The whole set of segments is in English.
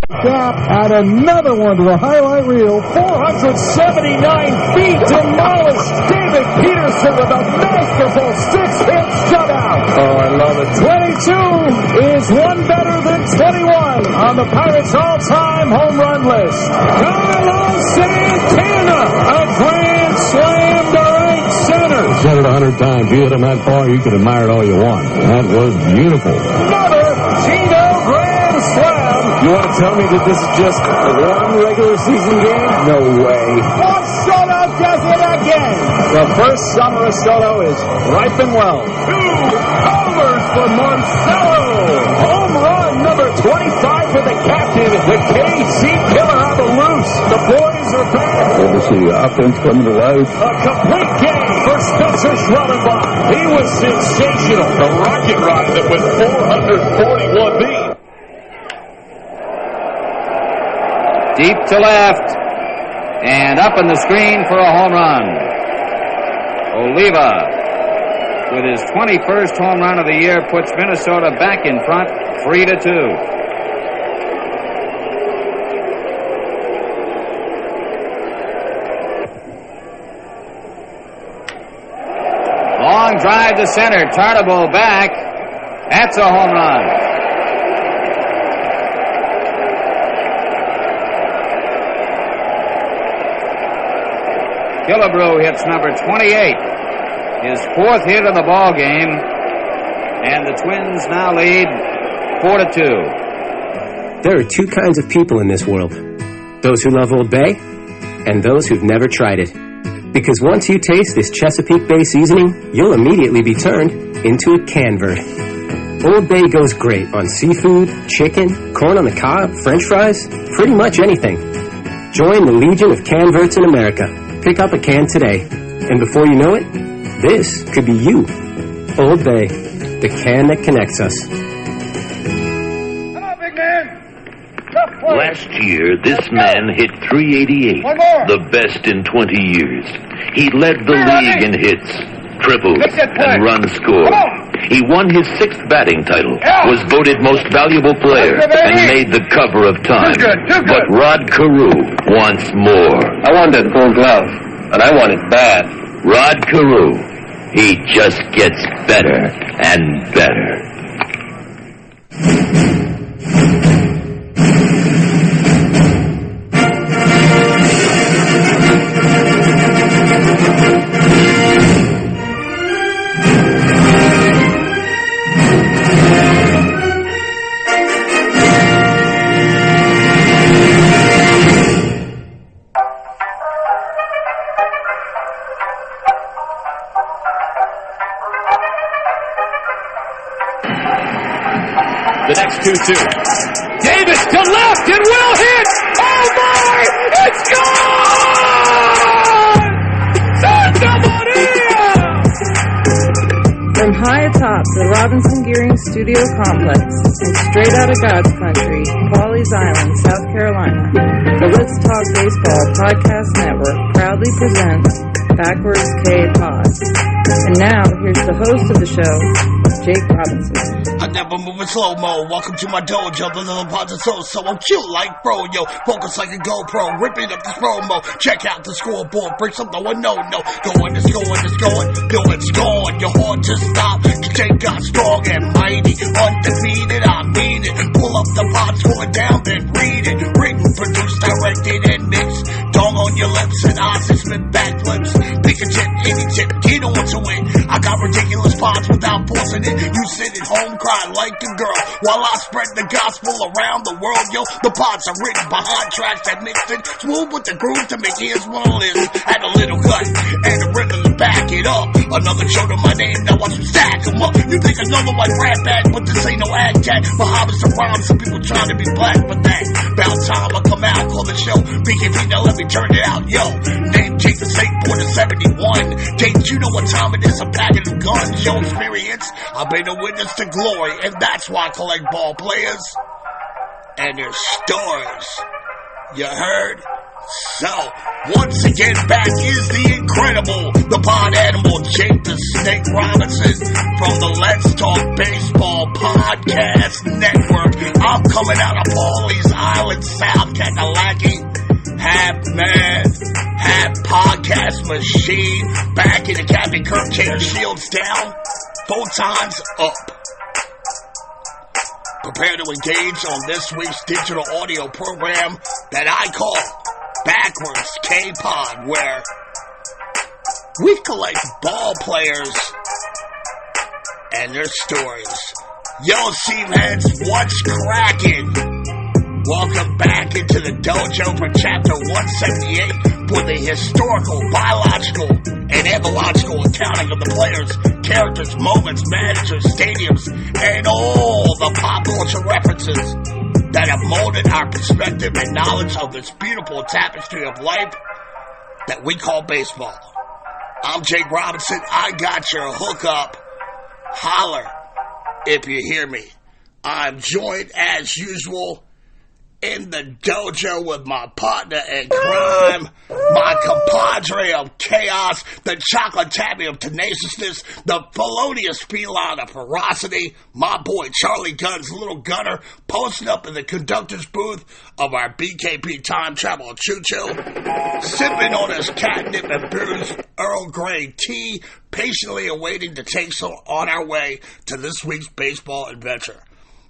Gap, and another one to the highlight reel. 479 feet demolished. David Peterson with a masterful six-hit shutout. Oh, I love it. 22 is one better than 21 on the Pirates' all-time home run list. Carlos Santana, a grand slam to right center. I've said it 100 times. You hit him that far, you can admire it all you want. That was beautiful. Another Gino grand slam. You want to tell me that this is just one regular season game? No way. Juan Soto does it again. The first summer of Soto is ripe and well. 2 homers for Marcelo. Home run number 25 for the captain. The KC killer on the loose. The boys are back. Good to see the offense coming to life. A complete game for Spencer Schwellenbach. He was sensational. A rocket rocket with 441 feet. Deep to left, and up in the screen for a home run. Oliva, with his 21st home run of the year, puts Minnesota back in front, 3-2. Long drive to center, Tartable back. That's a home run. Killebrew hits number 28, his 4th hit of the ball game, and the Twins now lead 4-2. There are 2 kinds of people in this world. Those who love Old Bay, and those who've never tried it. Because once you taste this Chesapeake Bay seasoning, you'll immediately be turned into a canvert. Old Bay goes great on seafood, chicken, corn on the cob, French fries, pretty much anything. Join the Legion of Canverts in America. Pick up a can today. And before you know it, this could be you. Old Bay, the can that connects us. Come on, big man. Last year, this man hit 388, the best in 20 years. He led the league in hits, triples, and runs scored. He won his 6th batting title, was voted most valuable player, and made the cover of Time. But Rod Carew wants more. I want that Gold Glove, and I want it bad. Rod Carew, he just gets better and better. The next 2-2. Davis to left, it will hit! Oh my! It's gone! Santa Maria! From high atop the Robinson Gearing Studio Complex and straight out of God's country, Pawleys Island, South Carolina, the Let's Talk Baseball Podcast Network proudly presents Backwards K Pod. And now, here's the host of the show, Jake Robinson. I never move in slow-mo. Welcome to my dojo. The little pods are so I'm cute like Froyo. Focus like a GoPro. Ripping up this promo. Check out the scoreboard. Break something with no. Going, it's going. No, it's gone. You're hard to stop. Jake got strong and mighty. Undefeated, I mean it. Pull up the pod, score it down, then read it. Written, produced, directed, and mixed. Tongue on your lips and eyes and spit backflips. Pick a tip, any tip. You don't want to win. I got ridiculous pods without forcing it. You sit at home, cry like a girl, while I spread the gospel around the world. Yo, the pods are written behind tracks that mixed it smooth with the groove to make ears wanna listen. Add a little cut and a rhythm to back it up. Another show to my name, now watch them stack them up. You think another one rap bag, but this ain't no ad tag. Bahamas and rhymes, some people trying to be black, but that about time I come out, call the show. BKV, now let me turn it out, yo. Name Jake the Saint, born in 71. Jake, you know what time it is, I'm packing them guns. Yo, experience, I've been a witness to glory, and that's why I collect ball players and their stories. You heard? So, once again, back is the incredible, the pod animal, Jake the Snake Robinson from the Let's Talk Baseball Podcast Network. I'm coming out of Pawleys Island, South Kakalaki, half man, half podcast machine, back in the Captain Kirk Care, shields down, photons up. Prepare to engage on this week's digital audio program that I call Backwards K-Pod, where we collect ball players and their stories. Yo, Seamheads, what's cracking? Welcome back into the dojo for chapter 178 for the historical, biological, and ethological accounting of the players, characters, moments, managers, stadiums, and all the pop culture references that have molded our perspective and knowledge of this beautiful tapestry of life that we call baseball. I'm Jake Robinson. I got your hookup. Holler if you hear me. I'm joined as usual in the dojo with my partner in crime, my compadre of chaos, the chocolate tabby of tenaciousness, the felonious feline of ferocity, my boy Charlie Gunn's little gunner, posting up in the conductor's booth of our BKP time travel choo-choo, sipping on his catnip and booze Earl Grey tea, patiently awaiting to take us on our way to this week's baseball adventure.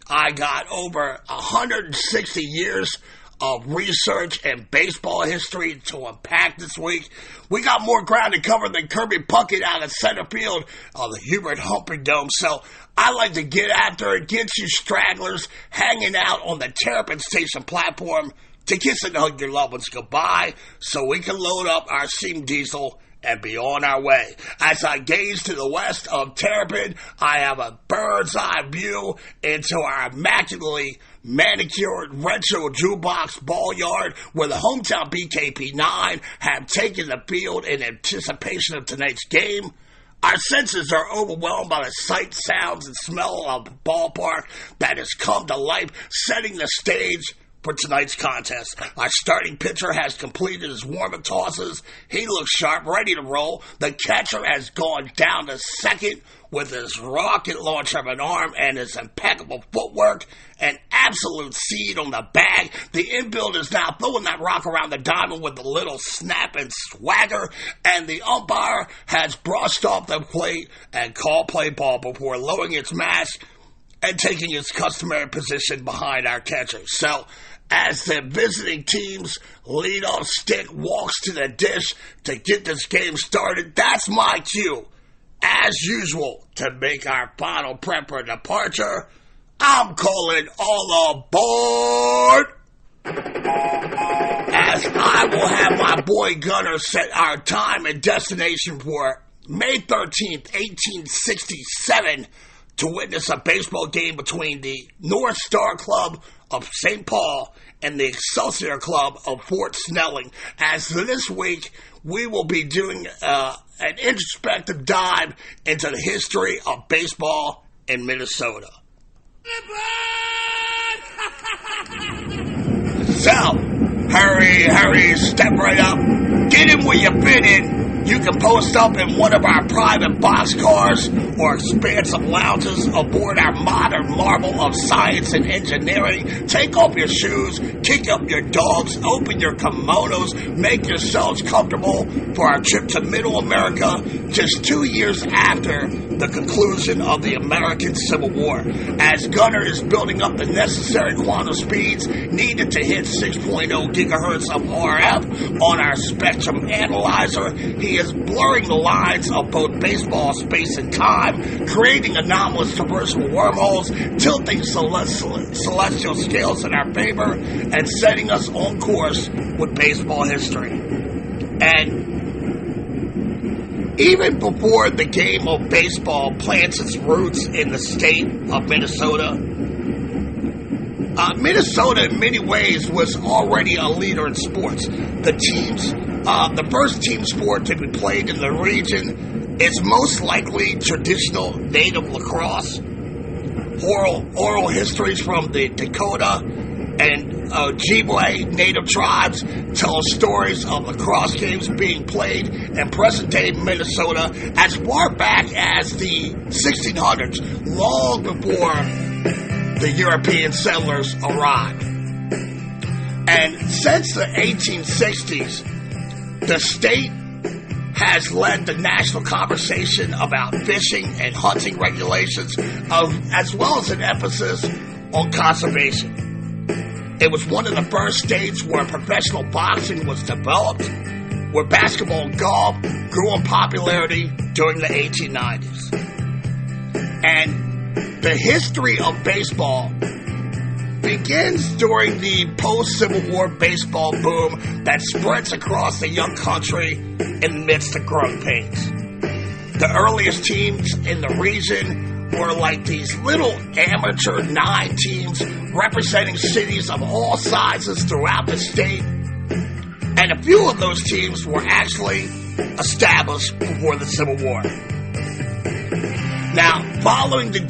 I got over 160 years of research and baseball history to unpack this week. We got more ground to cover than Kirby Puckett out of center field of the Hubert Humphrey Dome. So I like to get after it, get you stragglers hanging out on the Terrapin Station platform to kiss and hug your loved ones goodbye so we can load up our steam diesel and be on our way. As I gaze to the west of Terrapin, I have a bird's eye view into our immaculately manicured retro jukebox ball yard where the hometown BKP 9 have taken the field in anticipation of tonight's game. Our senses are overwhelmed by the sight, sounds, and smell of the ballpark that has come to life, setting the stage for tonight's contest. Our starting pitcher has completed his warm-up tosses. He looks sharp, ready to roll. The catcher has gone down to second with his rocket launcher of an arm and his impeccable footwork. An absolute seed on the bag. The infield is now throwing that rock around the diamond with a little snap and swagger. And the umpire has brushed off the plate and called play ball before lowering its mask and taking its customary position behind our catcher. So, as the visiting team's leadoff stick walks to the dish to get this game started, that's my cue, as usual, to make our final prep for departure. I'm calling all aboard, as I will have my boy Gunner set our time and destination for May 13th, 1867, to witness a baseball game between the North Star Club of St. Paul and the Excelsior Club of Fort Snelling. As this week, we will be doing an introspective dive into the history of baseball in Minnesota. So, hurry, step right up. Get in where you fit in. You can post up in one of our private boxcars or expansive lounges aboard our modern marvel of science and engineering. Take off your shoes, kick up your dogs, open your kimonos, make yourselves comfortable for our trip to Middle America just 2 years after the conclusion of the American Civil War. As Gunner is building up the necessary quantum speeds needed to hit 6.0 gigahertz of RF on our spectrum analyzer, he is blurring the lines of both baseball, space, and time, creating anomalous traversal wormholes, tilting celestial scales in our favor, and setting us on course with baseball history. And even before the game of baseball plants its roots in the state of Minnesota, Minnesota in many ways was already a leader in sports. The first team sport to be played in the region is most likely traditional native lacrosse. Oral histories from the Dakota and Ojibwe Native tribes tell stories of lacrosse games being played in present-day Minnesota as far back as the 1600s, long before the European settlers arrived. And since the 1860s, the state has led the national conversation about fishing and hunting regulations, as well as an emphasis on conservation. It was one of the first states where professional boxing was developed, where basketball and golf grew in popularity during the 1890s. And the history of baseball begins during the post-Civil War baseball boom that spreads across the young country in the midst of growing pains. The earliest teams in the region were like these little amateur 9 teams representing cities of all sizes throughout the state, and a few of those teams were actually established before the Civil War. Now, following the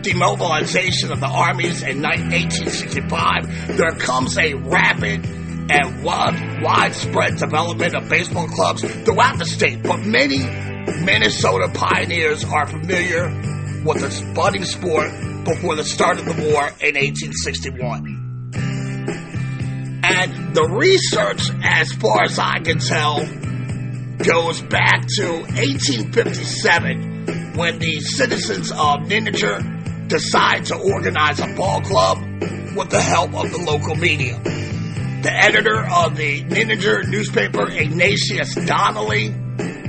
demobilization of the armies in 1865, there comes a rapid and widespread development of baseball clubs throughout the state, but many Minnesota pioneers are familiar with this budding sport before the start of the war in 1861. And the research, as far as I can tell, goes back to 1857 when the citizens of Nininger decide to organize a ball club with the help of the local media. The editor of the Nininger newspaper, Ignatius Donnelly,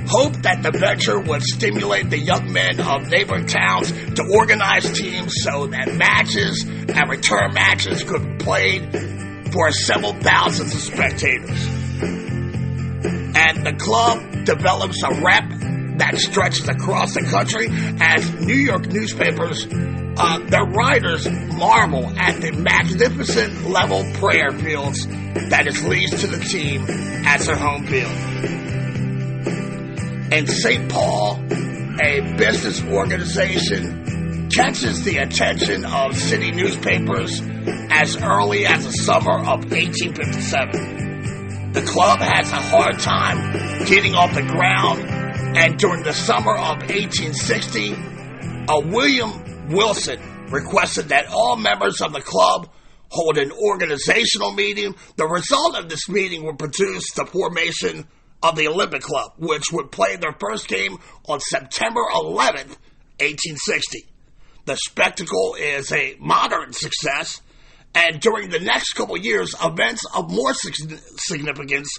hoped that the venture would stimulate the young men of neighboring towns to organize teams so that matches and return matches could be played for several thousands of spectators. And the club develops a rep that stretches across the country as New York newspapers, their writers marvel at the magnificent level prayer fields that is leased to the team as their home field. In St. Paul, a business organization catches the attention of city newspapers as early as the summer of 1857. The club has a hard time getting off the ground, and during the summer of 1860, William Wilson requested that all members of the club hold an organizational meeting. The result of this meeting would produce the formation of the Olympic Club, which would play their first game on September 11th, 1860. The spectacle is a moderate success, and during the next couple years, events of more significance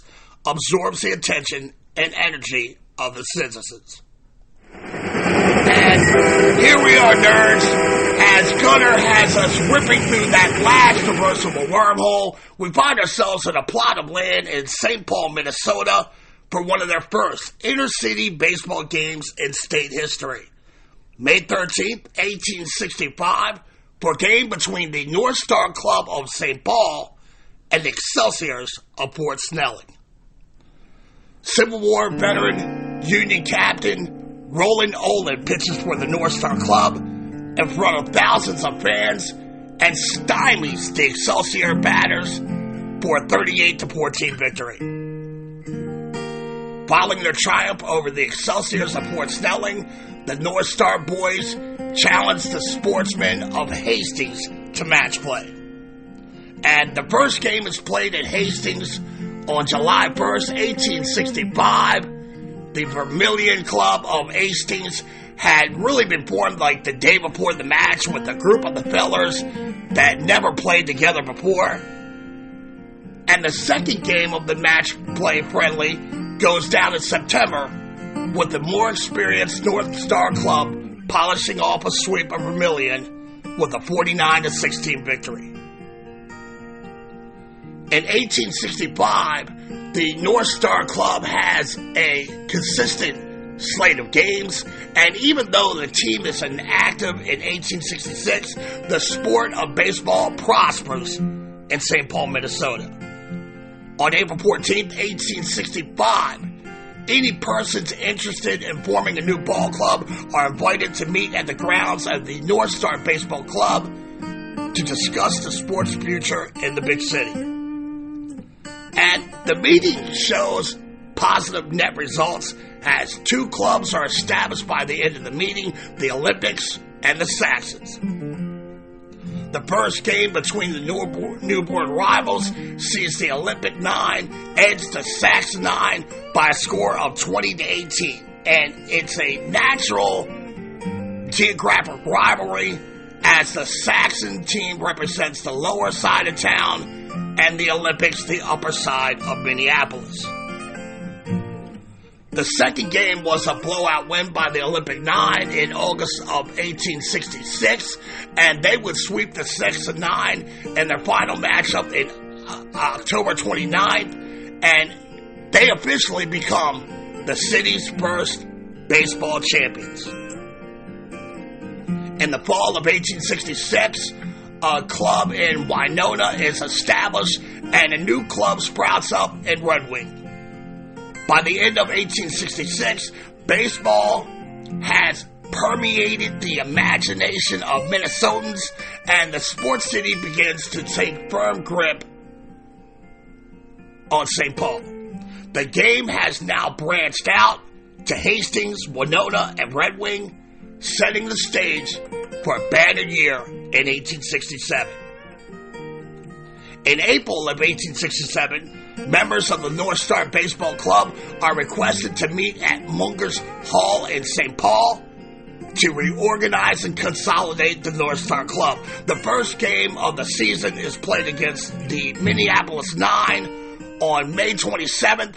absorbs the attention and energy of the citizens. And here we are, nerds, as Gunner has us ripping through that last traversable wormhole. We find ourselves in a plot of land in St. Paul, Minnesota, for one of their first inter-city baseball games in state history. May 13th, 1865, for a game between the North Star Club of St. Paul and the Excelsiors of Fort Snelling. Civil War veteran Union Captain Roland Olin pitches for the North Star Club in front of thousands of fans and stymies the Excelsior batters for a 38-14 victory. Following their triumph over the Excelsiors of Fort Snelling, the North Star boys challenged the Sportsmen of Hastings to match play. And the first game is played at Hastings on July 1st, 1865. The Vermilion Club of Hastings had really been formed like the day before the match with a group of the fellers that never played together before. And the second game of the match play friendly goes down in September with the more experienced North Star Club polishing off a sweep of Vermilion with a 49-16 victory. In 1865, the North Star Club has a consistent slate of games, and even though the team is inactive in 1866, the sport of baseball prospers in St. Paul, Minnesota. On April 14th, 1865, any persons interested in forming a new ball club are invited to meet at the grounds of the North Star Baseball Club to discuss the sports future in the big city. And the meeting shows positive net results as 2 clubs are established by the end of the meeting, the Olympics and the Saxons. The first game between the newborn rivals sees the Olympic 9 edge the Saxon 9 by a score of 20-18. And it's a natural geographic rivalry as the Saxon team represents the lower side of town and the Olympics the upper side of Minneapolis. The second game was a blowout win by the Olympic 9 in August of 1866, and they would sweep the Saxon 9 in their final matchup in October 29th, and they officially become the city's first baseball champions. In the fall of 1866, a club in Winona is established, and a new club sprouts up in Red Wing. By the end of 1866, baseball has permeated the imagination of Minnesotans, and the sports city begins to take firm grip on St. Paul. The game has now branched out to Hastings, Winona, and Red Wing, setting the stage for a banner year in 1867. In April of 1867, members of the North Star Baseball Club are requested to meet at Munger's Hall in St. Paul to reorganize and consolidate the North Star Club. The first game of the season is played against the Minneapolis-St on May 27th,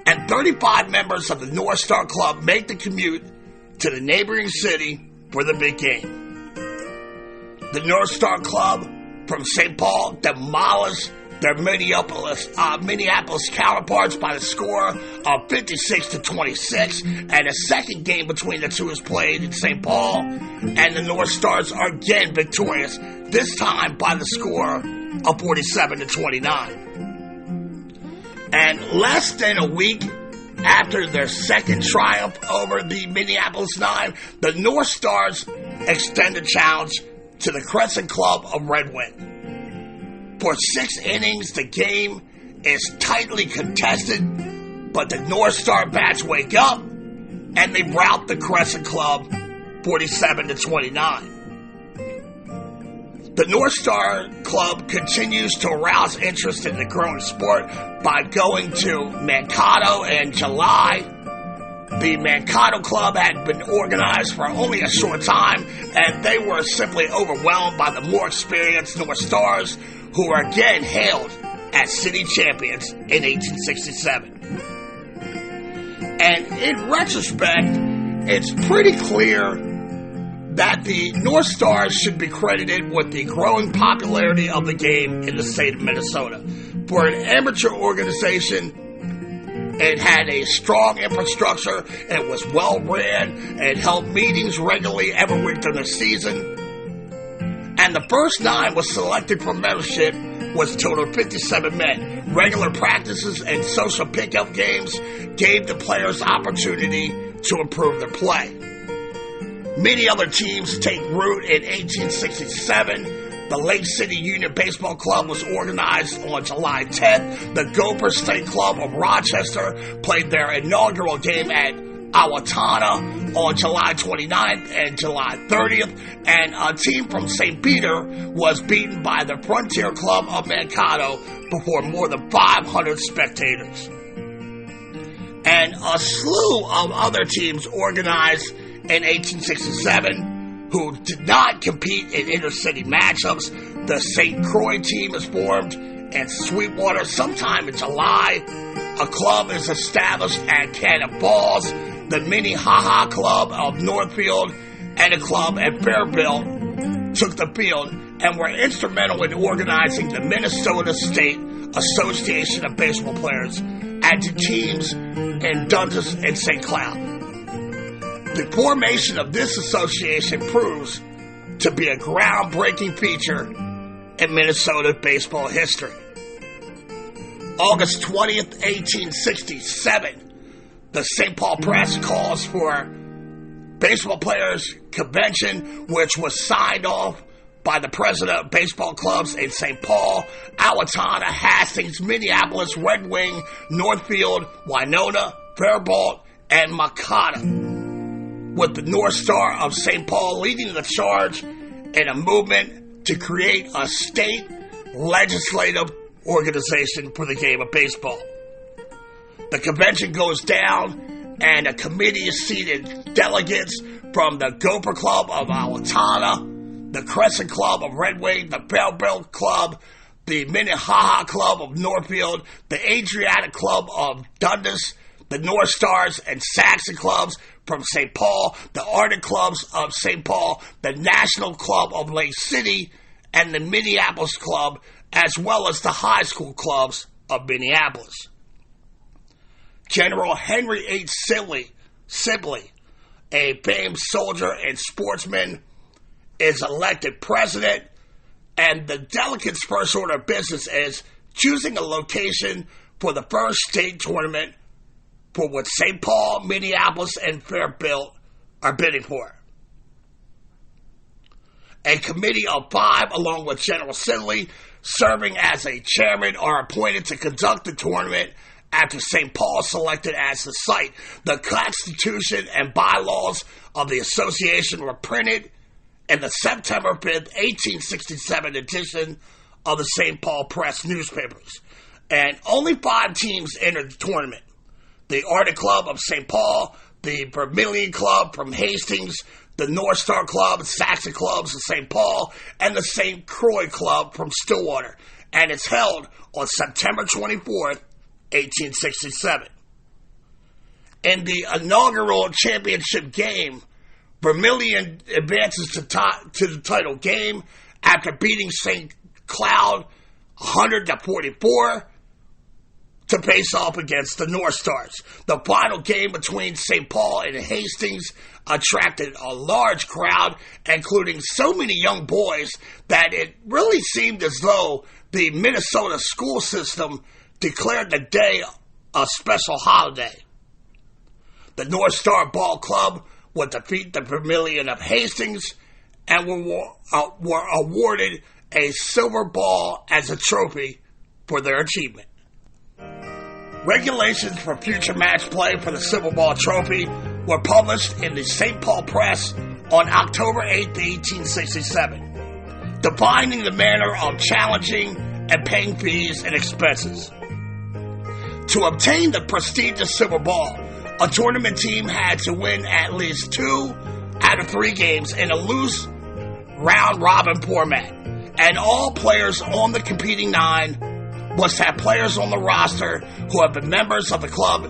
and 35 members of the North Star Club make the commute to the neighboring city for the big game. The North Star Club from St. Paul demolished their Minneapolis counterparts by the score of 56-26, and a second game between the two is played in St. Paul, and the North Stars are again victorious, this time by the score of 47-29. And less than a week after their second triumph over the Minneapolis-St, the North Stars extend a challenge to the Crescent Club of Red Wing. For 6 innings, the game is tightly contested, but the North Star bats wake up, and they rout the Crescent Club 47-29. The North Star Club continues to arouse interest in the growing sport by going to Mankato in July. The Mankato Club had been organized for only a short time, and they were simply overwhelmed by the more experienced North Stars, who were again hailed as city champions in 1867. And in retrospect, it's pretty clear that the North Stars should be credited with the growing popularity of the game in the state of Minnesota. For an amateur organization, it had a strong infrastructure, it was well ran, it held meetings regularly every week during the season, and the first 9 was selected for membership was totaled 57 men. Regular practices and social pickup games gave the players opportunity to improve their play. Many other teams take root in 1867. The Lake City Union Baseball Club was organized on July 10th. The Gopher State Club of Rochester played their inaugural game at Owatonna on July 29th and July 30th. And a team from St. Peter was beaten by the Frontier Club of Mankato before more than 500 spectators. And a slew of other teams organized in 1867 who did not compete in intercity matchups. The St. Croix team is formed in Sweetwater sometime in July. A club is established at Cannon Falls. The Minnehaha Club of Northfield and a club at Fairbault took the field and were instrumental in organizing the Minnesota-State Association of Baseball Players and to teams in Dundas and St. Cloud. The formation of this association proves to be a groundbreaking feature in Minnesota baseball history. August 20th, 1867, the St. Paul Press calls for baseball players' convention, which was signed off by the president of baseball clubs in St. Paul, Owatonna, Hastings, Minneapolis, Red Wing, Northfield, Winona, Fairbault, and Minnehaha, with the North Star of St. Paul leading the charge in a movement to create a state legislative organization for the game of baseball. The convention goes down, and a committee is seated delegates from the Gopher Club of Owatonna, the Crescent Club of Red Wing, the Fairbault Club, the Minnehaha Club of Northfield, the Adriatic Club of Dundas, the North Stars and Saxon Clubs from St. Paul, the Arctic Clubs of St. Paul, the National Club of Lake City, and the Minneapolis Club, as well as the high school clubs of Minneapolis. General Henry H. Sibley, a famed soldier and sportsman, is elected president, and the delegates' first order of business is choosing a location for the first state tournament for what St. Paul, Minneapolis, and Fairbault are bidding for. A committee of 5, along with General Sidley, serving as a chairman, are appointed to conduct the tournament after St. Paul selected as the site. The Constitution and bylaws of the association were printed in the September 5th, 1867 edition of the St. Paul Press newspapers. And only 5 teams entered the tournament. The Arctic Club of St. Paul, the Vermilion Club from Hastings, the North Star Club, Saxon Clubs of St. Paul, and the St. Croix Club from Stillwater. And it's held on September 24th, 1867. In the inaugural championship game, Vermilion advances to the title game after beating St. Cloud 100-44 to face off against the North Stars. The final game between St. Paul and Hastings attracted a large crowd, including so many young boys that it really seemed as though the Minnesota school system declared the day a special holiday. The North Star Ball Club would defeat the Vermilion of Hastings and were awarded a silver ball as a trophy for their achievement. Regulations for future match play for the Silver Ball Trophy were published in the St. Paul Press on October 8, 1867, defining the manner of challenging and paying fees and expenses. To obtain the prestigious Silver Ball, a tournament team had to win at least 2 out of 3 games in a loose round-robin format, and all players on the competing 9 must have players on the roster who have been members of the club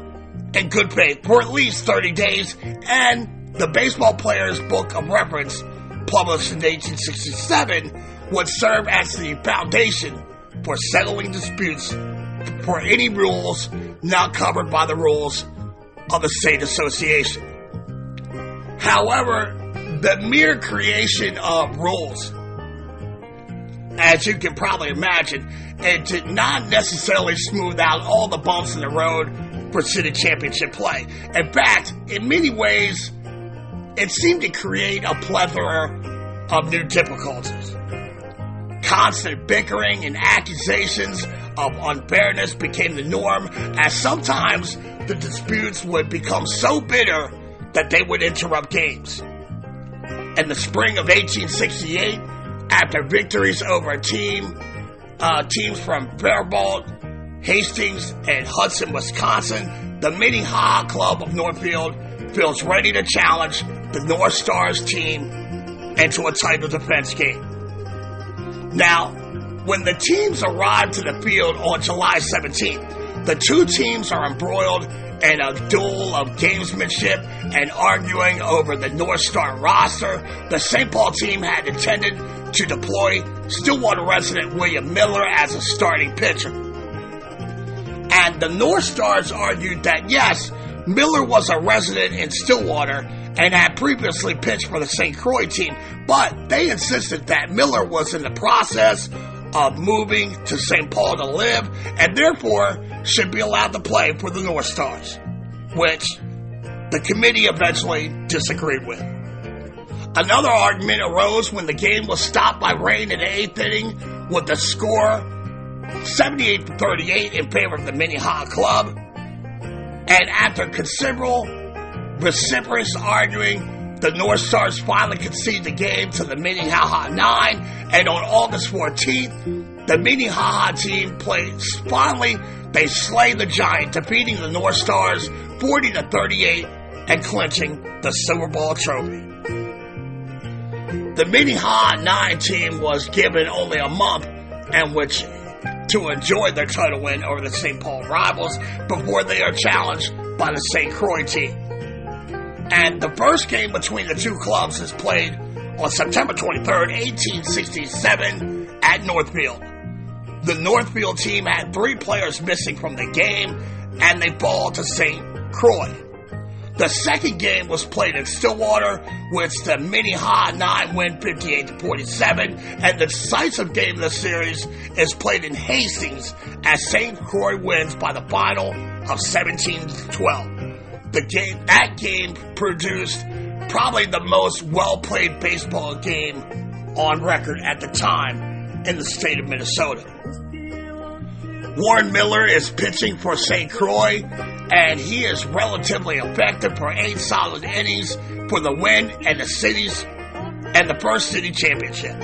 in good faith for at least 30 days, and the Baseball Players Book of Reference, published in 1867, would serve as the foundation for settling disputes for any rules not covered by the rules of the state association. However, the mere creation of rules, as you can probably imagine, it did not necessarily smooth out all the bumps in the road for city championship play. In fact, in many ways, it seemed to create a plethora of new difficulties. Constant bickering and accusations of unfairness became the norm, as sometimes the disputes would become so bitter that they would interrupt games. In the spring of 1868, after victories over teams from Fairbault, Hastings, and Hudson, Wisconsin, the Minnehaha Club of Northfield feels ready to challenge the North Stars team into a title defense game. Now, when the teams arrive to the field on July 17th, the 2 teams are embroiled in a duel of gamesmanship and arguing over the North Star roster. The St. Paul team had intended to deploy Stillwater resident William Miller as a starting pitcher. And the North Stars argued that, yes, Miller was a resident in Stillwater and had previously pitched for the St. Croix team, but they insisted that Miller was in the process of moving to St. Paul to live and therefore should be allowed to play for the North Stars, which the committee eventually disagreed with. Another argument arose when the game was stopped by rain in the 8th inning with the score 78-38 in favor of the Minnehaha club. And after considerable vociferous arguing, the North Stars finally conceded the game to the Minnehaha 9, and on August 14th, the Minnehaha team they slay the Giant, defeating the North Stars 40-38 and clinching the Silver Ball trophy. The Minnehaha 9 team was given only a month in which to enjoy their title win over the St. Paul rivals before they are challenged by the St. Croix team. And the first game between the two clubs is played on September 23rd, 1867 at Northfield. The Northfield team had 3 players missing from the game, and they fall to St. Croix. The second game was played in Stillwater, which the Minnehaha 9 win 58-47, and the decisive game of the series is played in Hastings as St. Croix wins by the final of 17-12. That game produced probably the most well-played baseball game on record at the time in the state of Minnesota. Warren Miller is pitching for St. Croix, and he is relatively effective for 8 solid innings for the win and the first city championship.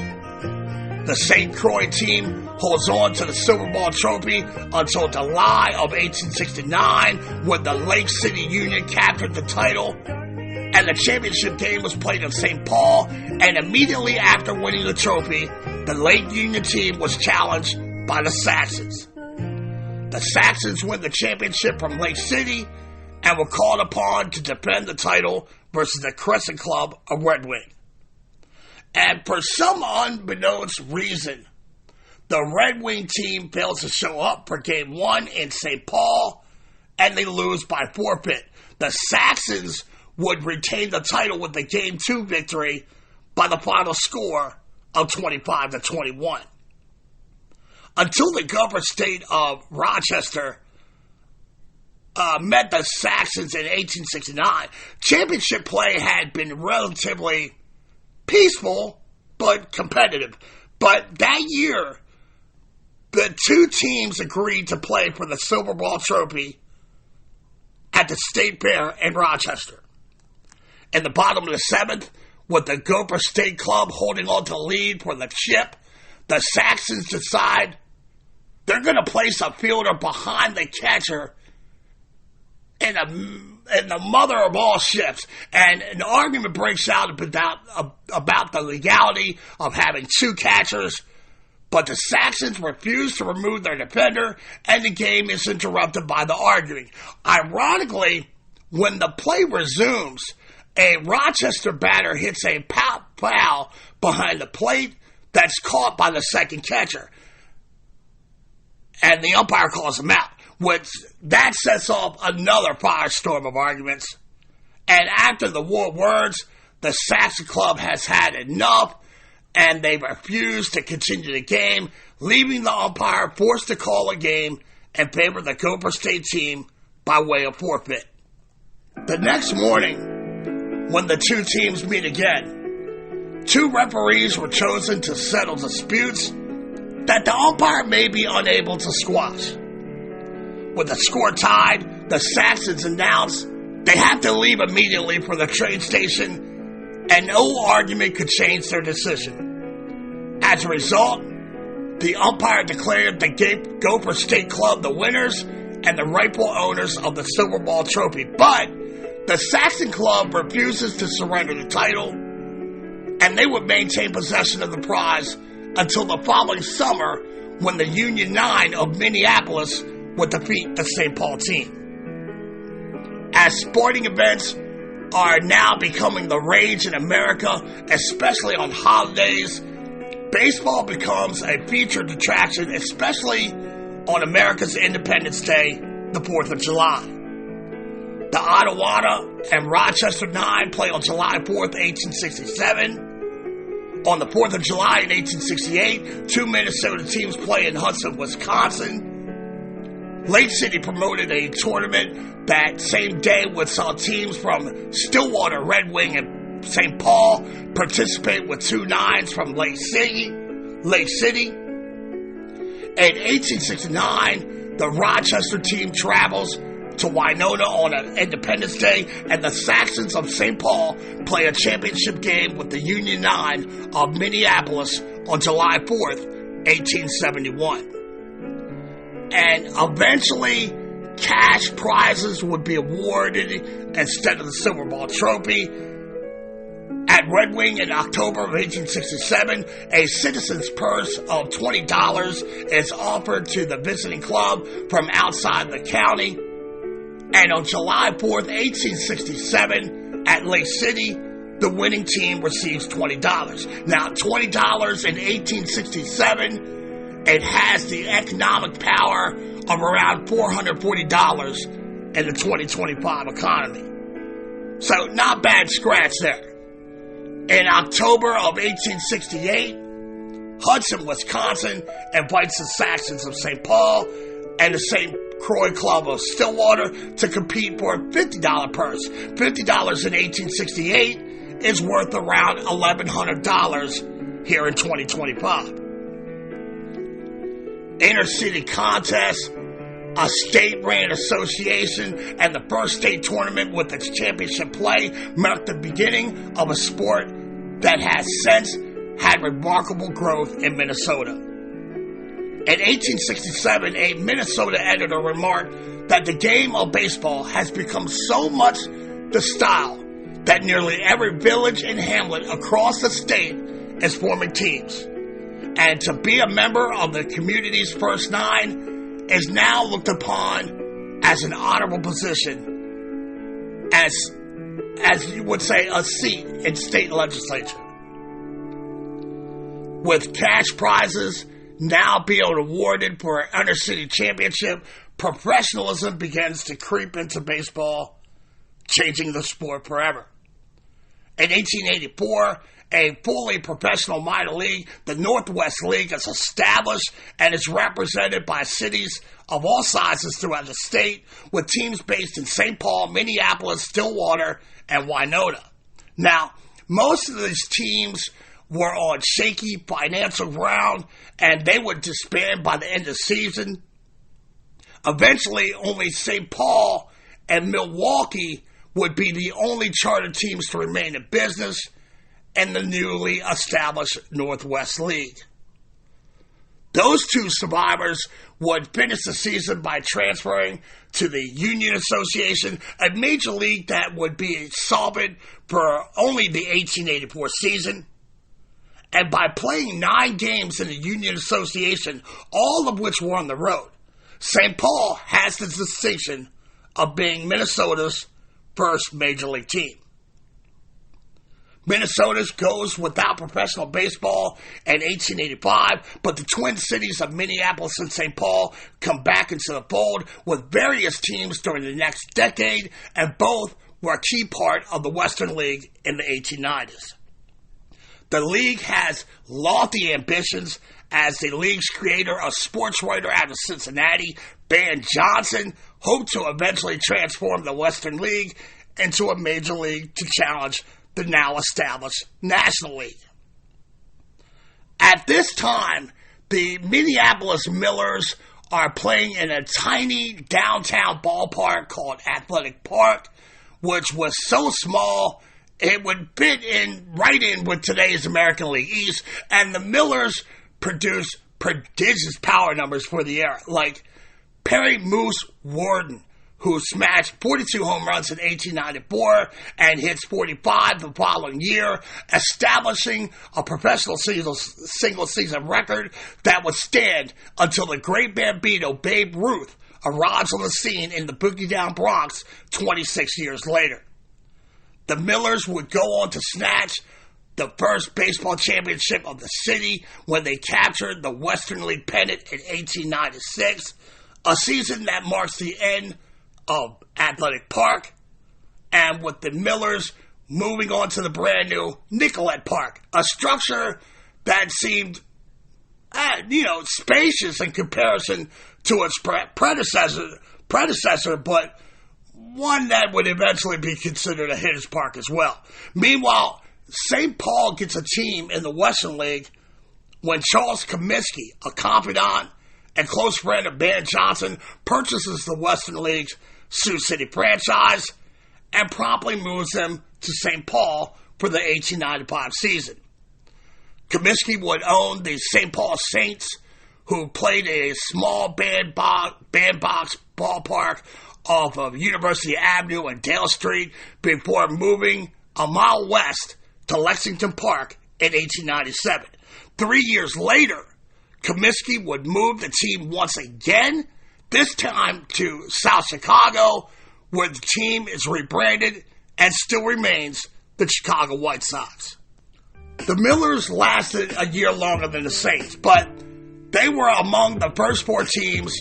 The St. Croix team holds on to the Silver Ball trophy until July of 1869, when the Lake City Union captured the title, and the championship game was played in St. Paul, and immediately after winning the trophy, the Lake Union team was challenged by the Saxons. The Saxons win the championship from Lake City and were called upon to defend the title versus the Crescent Club of Red Wing. And for some unbeknownst reason, the Red Wing team fails to show up for Game 1 in St. Paul, and they lose by forfeit. The Saxons would retain the title with the Game 2 victory by the final score of 25-21. Until the Gopher State of Rochester met the Saxons in 1869, championship play had been relatively peaceful but competitive. But that year, the two teams agreed to play for the Silver Ball trophy at the State Fair in Rochester. In the bottom of the 7th, with the Gopher State Club holding on to the lead for the chip, the Saxons decide they're going to place a fielder behind the catcher in the mother of all shifts. And an argument breaks out about the legality of having 2 catchers, but the Saxons refuse to remove their defender, and the game is interrupted by the arguing. Ironically, when the play resumes, a Rochester batter hits a foul behind the plate that's caught by the second catcher, and the umpire calls him out, which that sets off another firestorm of arguments. And after the war words, the Saxon club has had enough, and they refuse to continue the game, leaving the umpire forced to call a game in favor of the Gopher State team by way of forfeit. The next morning, when the two teams meet again, 2 referees were chosen to settle disputes that the umpire may be unable to squash. With the score tied, the Saxons announce they have to leave immediately for the train station, and no argument could change their decision. As a result, the umpire declared the Gopher State Club the winners and the rightful owners of the Silver Ball trophy, but the Saxon Club refuses to surrender the title, and they would maintain possession of the prize until the following summer, when the Union 9 of Minneapolis would defeat the St. Paul team. As sporting events are now becoming the rage in America, especially on holidays, baseball becomes a featured attraction, especially on America's Independence Day, the 4th of July. The Ottawa and Rochester 9 play on July 4th, 1867. On the 4th of July in 1868, 2 Minnesota teams play in Hudson, Wisconsin. Lake City promoted a tournament that same day which saw teams from Stillwater Red Wing St. Paul participate with 2 nines from Lake City. In 1869, the Rochester team travels to Winona on an Independence Day, and the Saxons of St. Paul play a championship game with the Union 9 of Minneapolis on July 4th, 1871. And eventually, cash prizes would be awarded instead of the Silver Ball Trophy. At Red Wing in October of 1867, a citizen's purse of $20 is offered to the visiting club from outside the county. And on July 4th, 1867, at Lake City, the winning team receives $20. Now, $20 in 1867, it has the economic power of around $440 in the 2025 economy. So, not bad scratch there. In October of 1868, Hudson, Wisconsin invites the Saxons of St. Paul and the St. Croix Club of Stillwater to compete for a $50 purse. $50 in 1868 is worth around $1,100 here in 2025. Inter-city contests, a state-ran association, and the first state tournament with its championship play marked the beginning of a sport that has since had remarkable growth in Minnesota. In 1867, a Minnesota editor remarked that the game of baseball has become so much the style that nearly every village and hamlet across the state is forming teams. And to be a member of the community's first 9 is now looked upon as an honorable position, as you would say, a seat in state legislature. With cash prizes now being awarded for an inter-city championship, professionalism begins to creep into baseball, changing the sport forever. In 1884, a fully professional minor league, the Northwest League, is established and is represented by cities of all sizes throughout the state, with teams based in St. Paul, Minneapolis, Stillwater, and Winona. Now, most of these teams were on shaky financial ground, and they would disband by the end of the season. Eventually, only St. Paul and Milwaukee would be the only charter teams to remain in business in the newly established Northwest League. Those 2 survivors would finish the season by transferring to the Union Association, a major league that would be solvent for only the 1884 season. And by playing 9 games in the Union Association, all of which were on the road, St. Paul has the distinction of being Minnesota's first major league team. Minnesota goes without professional baseball in 1885, but the Twin Cities of Minneapolis and St. Paul come back into the fold with various teams during the next decade, and both were a key part of the Western League in the 1890s. The league has lofty ambitions, as the league's creator, a sports writer out of Cincinnati, Van Johnson, hoped to eventually transform the Western League into a major league to challenge the now established National League. At this time, the Minneapolis Millers are playing in a tiny downtown ballpark called Athletic Park, which was so small it would fit right in with today's American League East, and the Millers produced prodigious power numbers for the era, like Perry Moose Warden, who smashed 42 home runs in 1894 and hits 45 the following year, establishing a professional single-season record that would stand until the great Bambino Babe Ruth arrives on the scene in the Boogie Down Bronx 26 years later. The Millers would go on to snatch the first baseball championship of the city when they captured the Western League pennant in 1896, a season that marks the end of Athletic Park, and with the Millers moving on to the brand new Nicollet Park, a structure that seemed, spacious in comparison to its predecessor, but one that would eventually be considered a hitter's park as well. Meanwhile, St. Paul gets a team in the Western League when Charles Comiskey, a confidant and close friend of Ben Johnson, purchases the Western League's Sioux City franchise and promptly moves them to St. Paul for the 1895 season. Comiskey would own the St. Paul Saints, who played a small bandbox ballpark off of University Avenue and Dale Street before moving a mile west to Lexington Park in 1897. 3 years later, Comiskey would move the team once again, this time to South Chicago, where the team is rebranded and still remains the Chicago White Sox. The Millers lasted a year longer than the Saints, but they were among the first four teams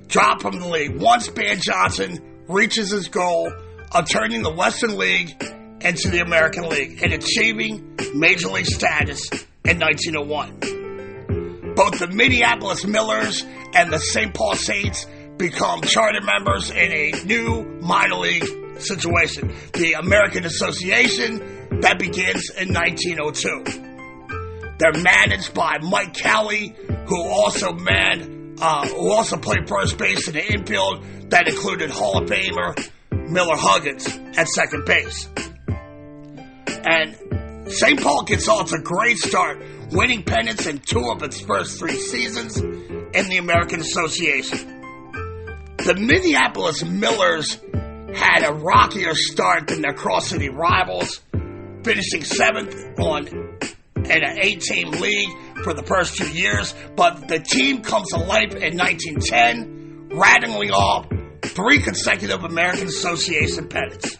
dropped from the league once Ben Johnson reaches his goal of turning the Western League into the American League and achieving Major League status in 1901. Both the Minneapolis Millers and the St. Paul Saints become charter members in a new minor league situation, the American Association, that begins in 1902. They're managed by Mike Kelly, who also played first base in the infield that included Hall of Famer Miller Huggins at second base. And St. Paul gets off to a great start, winning pennants in 2 of its first 3 seasons in the American Association. The Minneapolis Millers had a rockier start than their cross-city rivals, finishing 7th in an 8-team league for the first 2 years, but the team comes to life in 1910, rattling off 3 consecutive American Association pennants.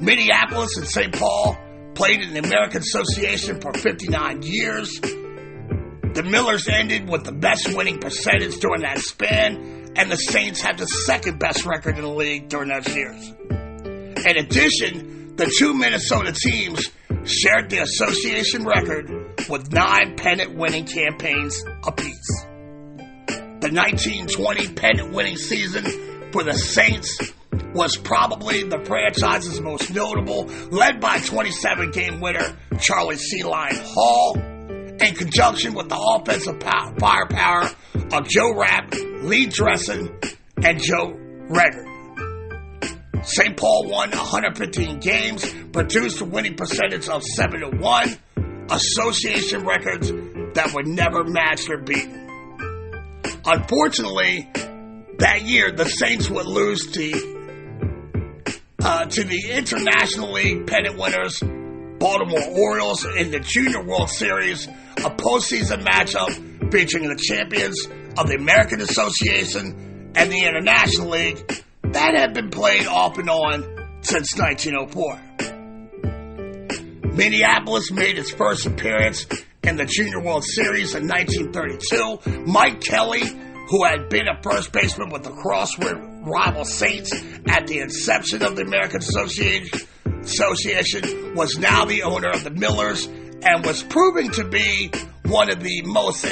Minneapolis and St. Paul played in the American Association for 59 years. The Millers ended with the best winning percentage during that span, and the Saints had the second best record in the league during those years. In addition, the 2 Minnesota teams shared the association record with 9 pennant-winning campaigns apiece. The 1920 pennant-winning season for the Saints was probably the franchise's most notable, led by 27-game winner Charlie Sea-Lion Hall, in conjunction with the offensive firepower of Joe Rapp, Lee Dressen, and Joe Reggert. St. Paul won 115 games, produced a winning percentage of 7-1, association records that were never matched or beaten. Unfortunately, that year the Saints would lose to the International League pennant winners Baltimore Orioles in the Junior World Series, a postseason matchup featuring the champions of the American Association and the International League that had been played off and on since 1904. Minneapolis made its first appearance in the Junior World Series in 1932. Mike Kelly, who had been a first baseman with the cross-rival Saints at the inception of the American Association, was now the owner of the Millers and was proving to be one of the most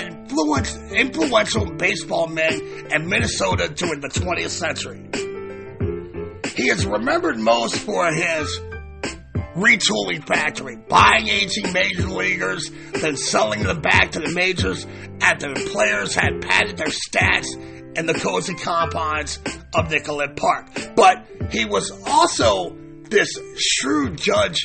influential baseball men in Minnesota during the 20th century. He is remembered most for his retooling factory, buying aging major leaguers, then selling them back to the majors after the players had padded their stats in the cozy confines of Nicollet Park. But he was also this shrewd judge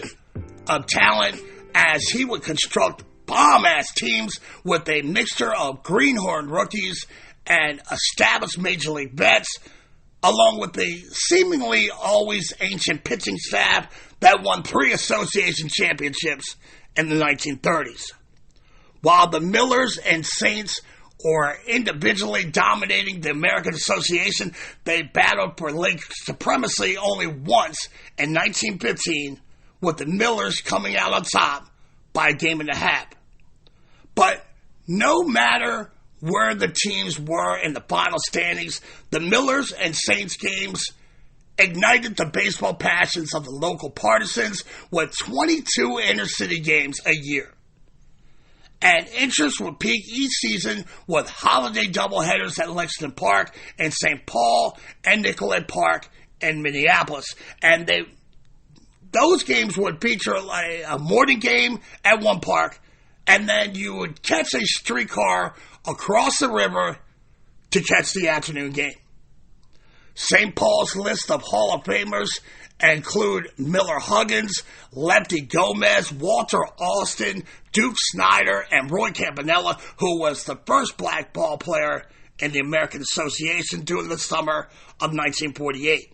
of talent, as he would construct bomb-ass teams with a mixture of greenhorn rookies and established major league vets, along with the seemingly always ancient pitching staff that won 3 association championships in the 1930s. While the Millers and Saints were individually dominating the American Association, they battled for league supremacy only once in 1915, with the Millers coming out on top by a game and a half. But no matter where the teams were in the final standings, the Millers and Saints games ignited the baseball passions of the local partisans with 22 inner-city games a year. And interest would peak each season with holiday doubleheaders at Lexington Park and St. Paul and Nicollet Park in Minneapolis. And those games would feature like a morning game at one park, and then you would catch a streetcar across the river to catch the afternoon game. St. Paul's list of Hall of Famers include Miller Huggins, Lefty Gomez, Walter Austin, Duke Snyder, and Roy Campanella, who was the first black ball player in the American Association during the summer of 1948.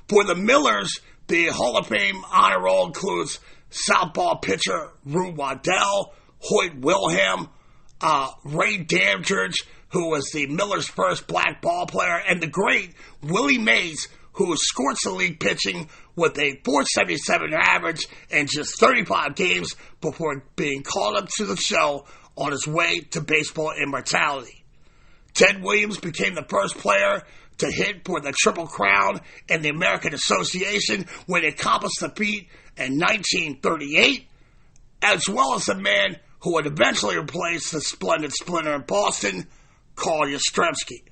For the Millers, the Hall of Fame honor roll includes southpaw pitcher Rue Waddell, Hoyt Wilhelm, Ray Dandridge, who was the Millers' first black ball player, and the great Willie Mays, who scorched the league pitching with a .477 average in just 35 games before being called up to the show on his way to baseball immortality. Ted Williams became the first player to hit for the Triple Crown in the American Association when he accomplished the feat in 1938, as well as the man who would eventually replace the splendid splinter in Boston, Carl Yastrzemski.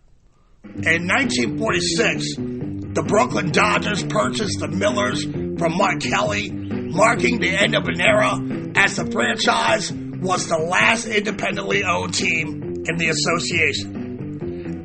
In 1946, the Brooklyn Dodgers purchased the Millers from Mark Kelly, marking the end of an era as the franchise was the last independently owned team in the association.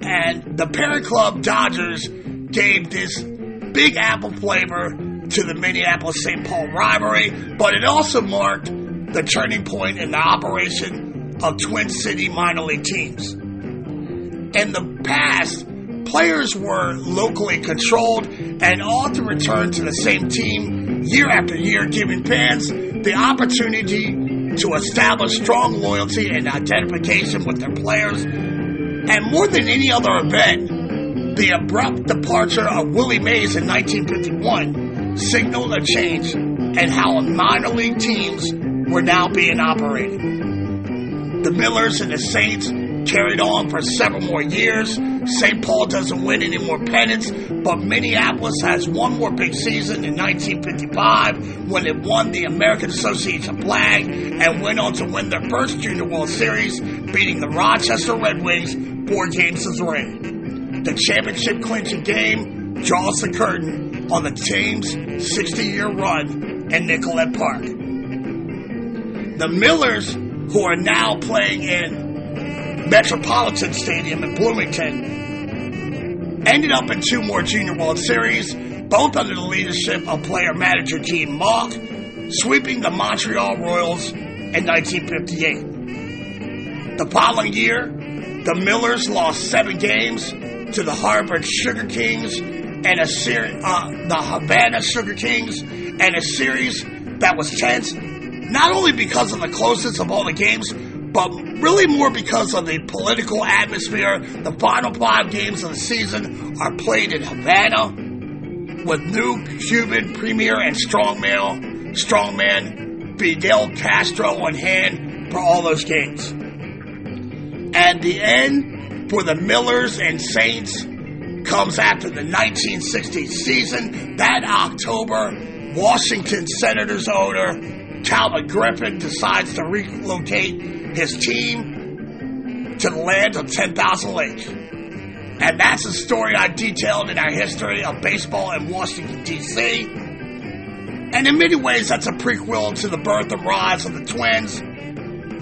And the parent club Dodgers gave this Big Apple flavor to the Minneapolis-St. Paul rivalry, but it also marked the turning point in the operation of Twin City minor league teams. In the past, players were locally controlled and often returned to the same team year after year, giving fans the opportunity to establish strong loyalty and identification with their players. And more than any other event, the abrupt departure of Willie Mays in 1951 signaled a change in how minor league teams were now being operated. The Millers and the Saints carried on for several more years. St. Paul doesn't win any more pennants, but Minneapolis has one more big season in 1955 when it won the American Association flag and went on to win their first Junior World Series, beating the Rochester Red Wings 4-0. The championship clinching game draws the curtain on the team's 60-year run in Nicollet Park. The Millers, who are now playing in Metropolitan Stadium in Bloomington, ended up in 2 more Junior World Series, both under the leadership of player-manager Gene Mauch, sweeping the Montreal Royals in 1958. The following year, the Millers lost 7 games to the Harvard Sugar Kings and the Havana Sugar Kings, and a series that was tense, not only because of the closeness of all the games, but really more because of the political atmosphere. The final 5 games of the season are played in Havana, with new Cuban premier and strongman Fidel Castro on hand for all those games. And the end for the Millers and Saints comes after the 1960 season. That October, Washington Senators owner Calvin Griffith decides to relocate his team to the land of 10,000 lakes. And that's a story I detailed in our history of baseball in Washington, D.C. And in many ways, that's a prequel to the birth and rise of the Twins.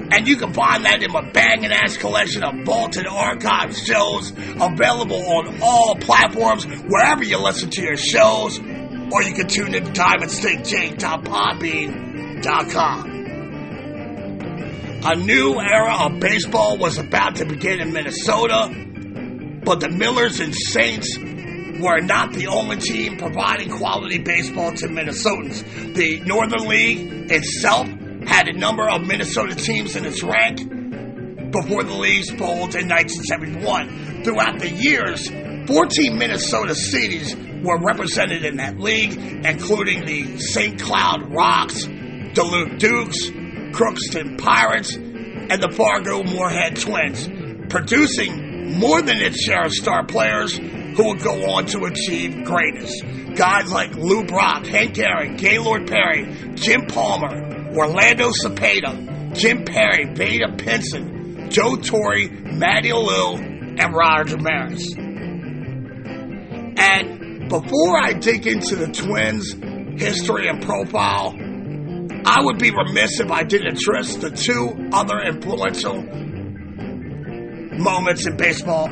And you can find that in my banging-ass collection of vaulted archive shows available on all platforms, wherever you listen to your shows, or you can tune in to DiamondStickJ.podbean.com. A new era of baseball was about to begin in Minnesota, but the Millers and Saints were not the only team providing quality baseball to Minnesotans. The Northern League itself had a number of Minnesota teams in its rank before the league's fold in 1971. Throughout the years, 14 Minnesota cities were represented in that league, including the St. Cloud Rocks, Duluth Dukes, Crookston Pirates, and the Fargo-Moorhead Twins, producing more than its share of star players who would go on to achieve greatness. Guys like Lou Brock, Hank Aaron, Gaylord Perry, Jim Palmer, Orlando Cepeda, Jim Perry, Vada Pinson, Joe Torre, Matty Alou, and Roger Maris. And Before I dig into the Twins' history and profile, I would be remiss if I didn't address the two other influential moments in baseball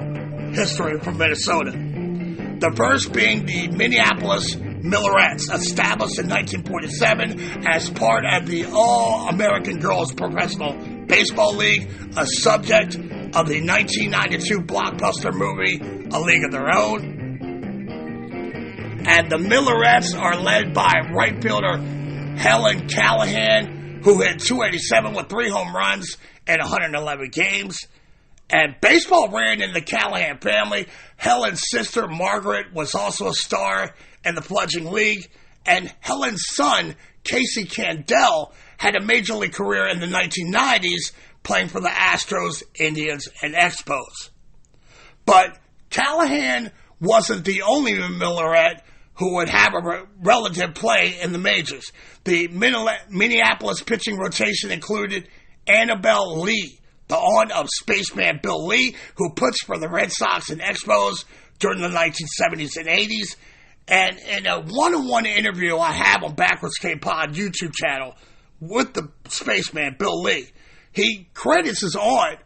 history from Minnesota. The first being the Minneapolis Millerettes, established in 1947 as part of the All-American Girls Professional Baseball League, a subject of the 1992 blockbuster movie A League of Their Own. And the Millerettes are led by right fielder Helen Callahan, who hit .287 with 3 home runs in 111 games. And baseball ran in the Callahan family. Helen's sister, Margaret, was also a star in the fledgling league. And Helen's son, Casey Candell, had a major league career in the 1990s, playing for the Astros, Indians, and Expos. But Callahan wasn't the only Millerette who would have a relative play in the majors. The Minneapolis pitching rotation included Annabelle Lee, the aunt of spaceman Bill Lee, who pitched for the Red Sox and Expos during the 1970s and 80s. And in a one-on-one interview I have on Backwards K-Pod YouTube channel with the spaceman Bill Lee, he credits his aunt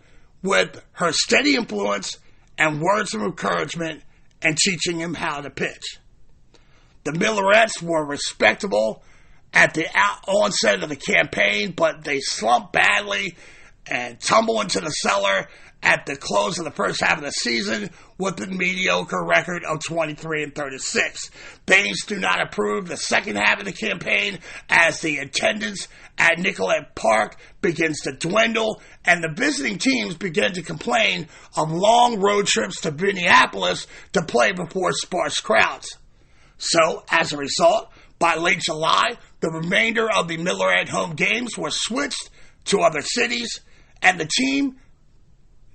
with her steady influence and words of encouragement and teaching him how to pitch. The Millerettes were respectable at the onset of the campaign, but they slumped badly and tumbled into the cellar at the close of the first half of the season with a mediocre record of 23-36. Things do not improve the second half of the campaign as the attendance at Nicollet Park begins to dwindle and the visiting teams begin to complain of long road trips to Minneapolis to play before sparse crowds. So, as a result, by late July, the remainder of the Millerette home games were switched to other cities, and the team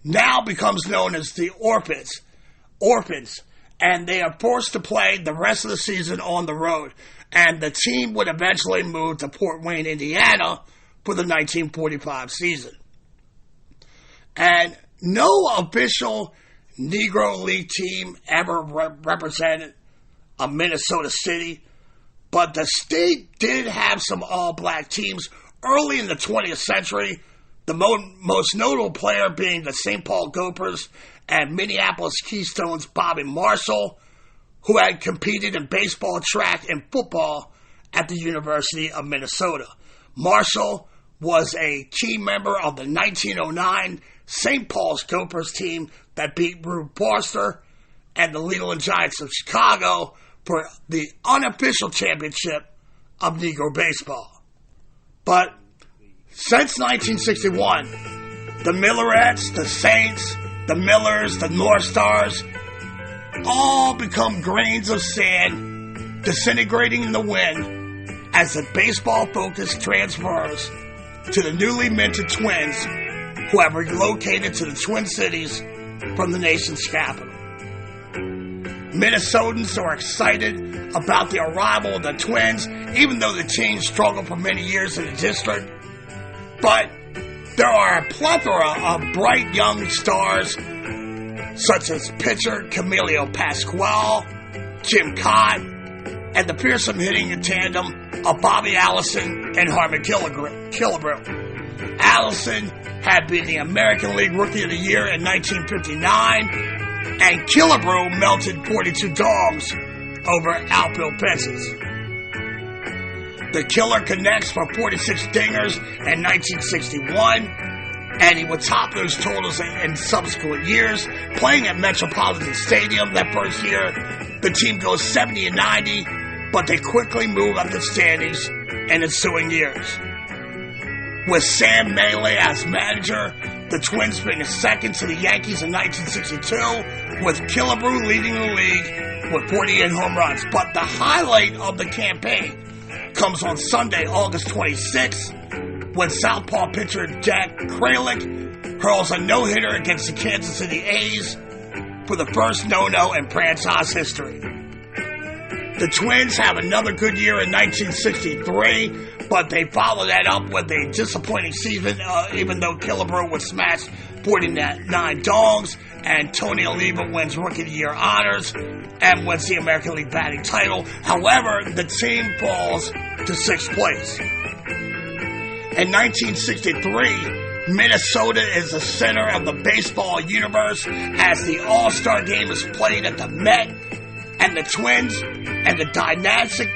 now becomes known as the Orphans, and they are forced to play the rest of the season on the road, and the team would eventually move to Fort Wayne, Indiana for the 1945 season. And no official Negro League team ever represented a Minnesota city, but the state did have some all-black teams early in the 20th century, the most notable player being the St. Paul Gophers and Minneapolis Keystone's Bobby Marshall, who had competed in baseball, track, and football at the University of Minnesota. Marshall was a key member of the 1909 St. Paul's Gophers team that beat Rube Foster and the Leland Giants of Chicago for the unofficial championship of Negro baseball. But since 1961, the Millerettes, the Saints, the Millers, the North Stars, all become grains of sand disintegrating in the wind as the baseball focus transfers to the newly minted Twins, who have relocated to the Twin Cities from the nation's capital. Minnesotans are excited about the arrival of the Twins, even though the team struggled for many years in the district. But there are a plethora of bright young stars, such as pitcher Camilo Pascual, Jim Cott, and the fearsome hitting tandem of Bobby Allison and Harmon Killebrew. Allison had been the American League Rookie of the Year in 1959, and Killebrew melted 42 dogs over outfield pitches. The Killer connects for 46 dingers in 1961, and he would top those totals in subsequent years. Playing at Metropolitan Stadium that first year, the team goes 70-90, but they quickly move up the standings in ensuing years. With Sam Melee as manager, the Twins finished second to the Yankees in 1962, with Killebrew leading the league with 48 home runs. But the highlight of the campaign comes on Sunday, August 26th, when southpaw pitcher Jack Kralik hurls a no-hitter against the Kansas City A's for the first no-no in franchise history. The Twins have another good year in 1963, but they follow that up with a disappointing season, even though Killebrew would smash 49 dogs, and Tony Oliva wins Rookie of the Year honors and wins the American League batting title. However, the team falls to 6th place. In 1963, Minnesota is the center of the baseball universe as the All-Star Game is played at the Met, and the Twins and the dynastic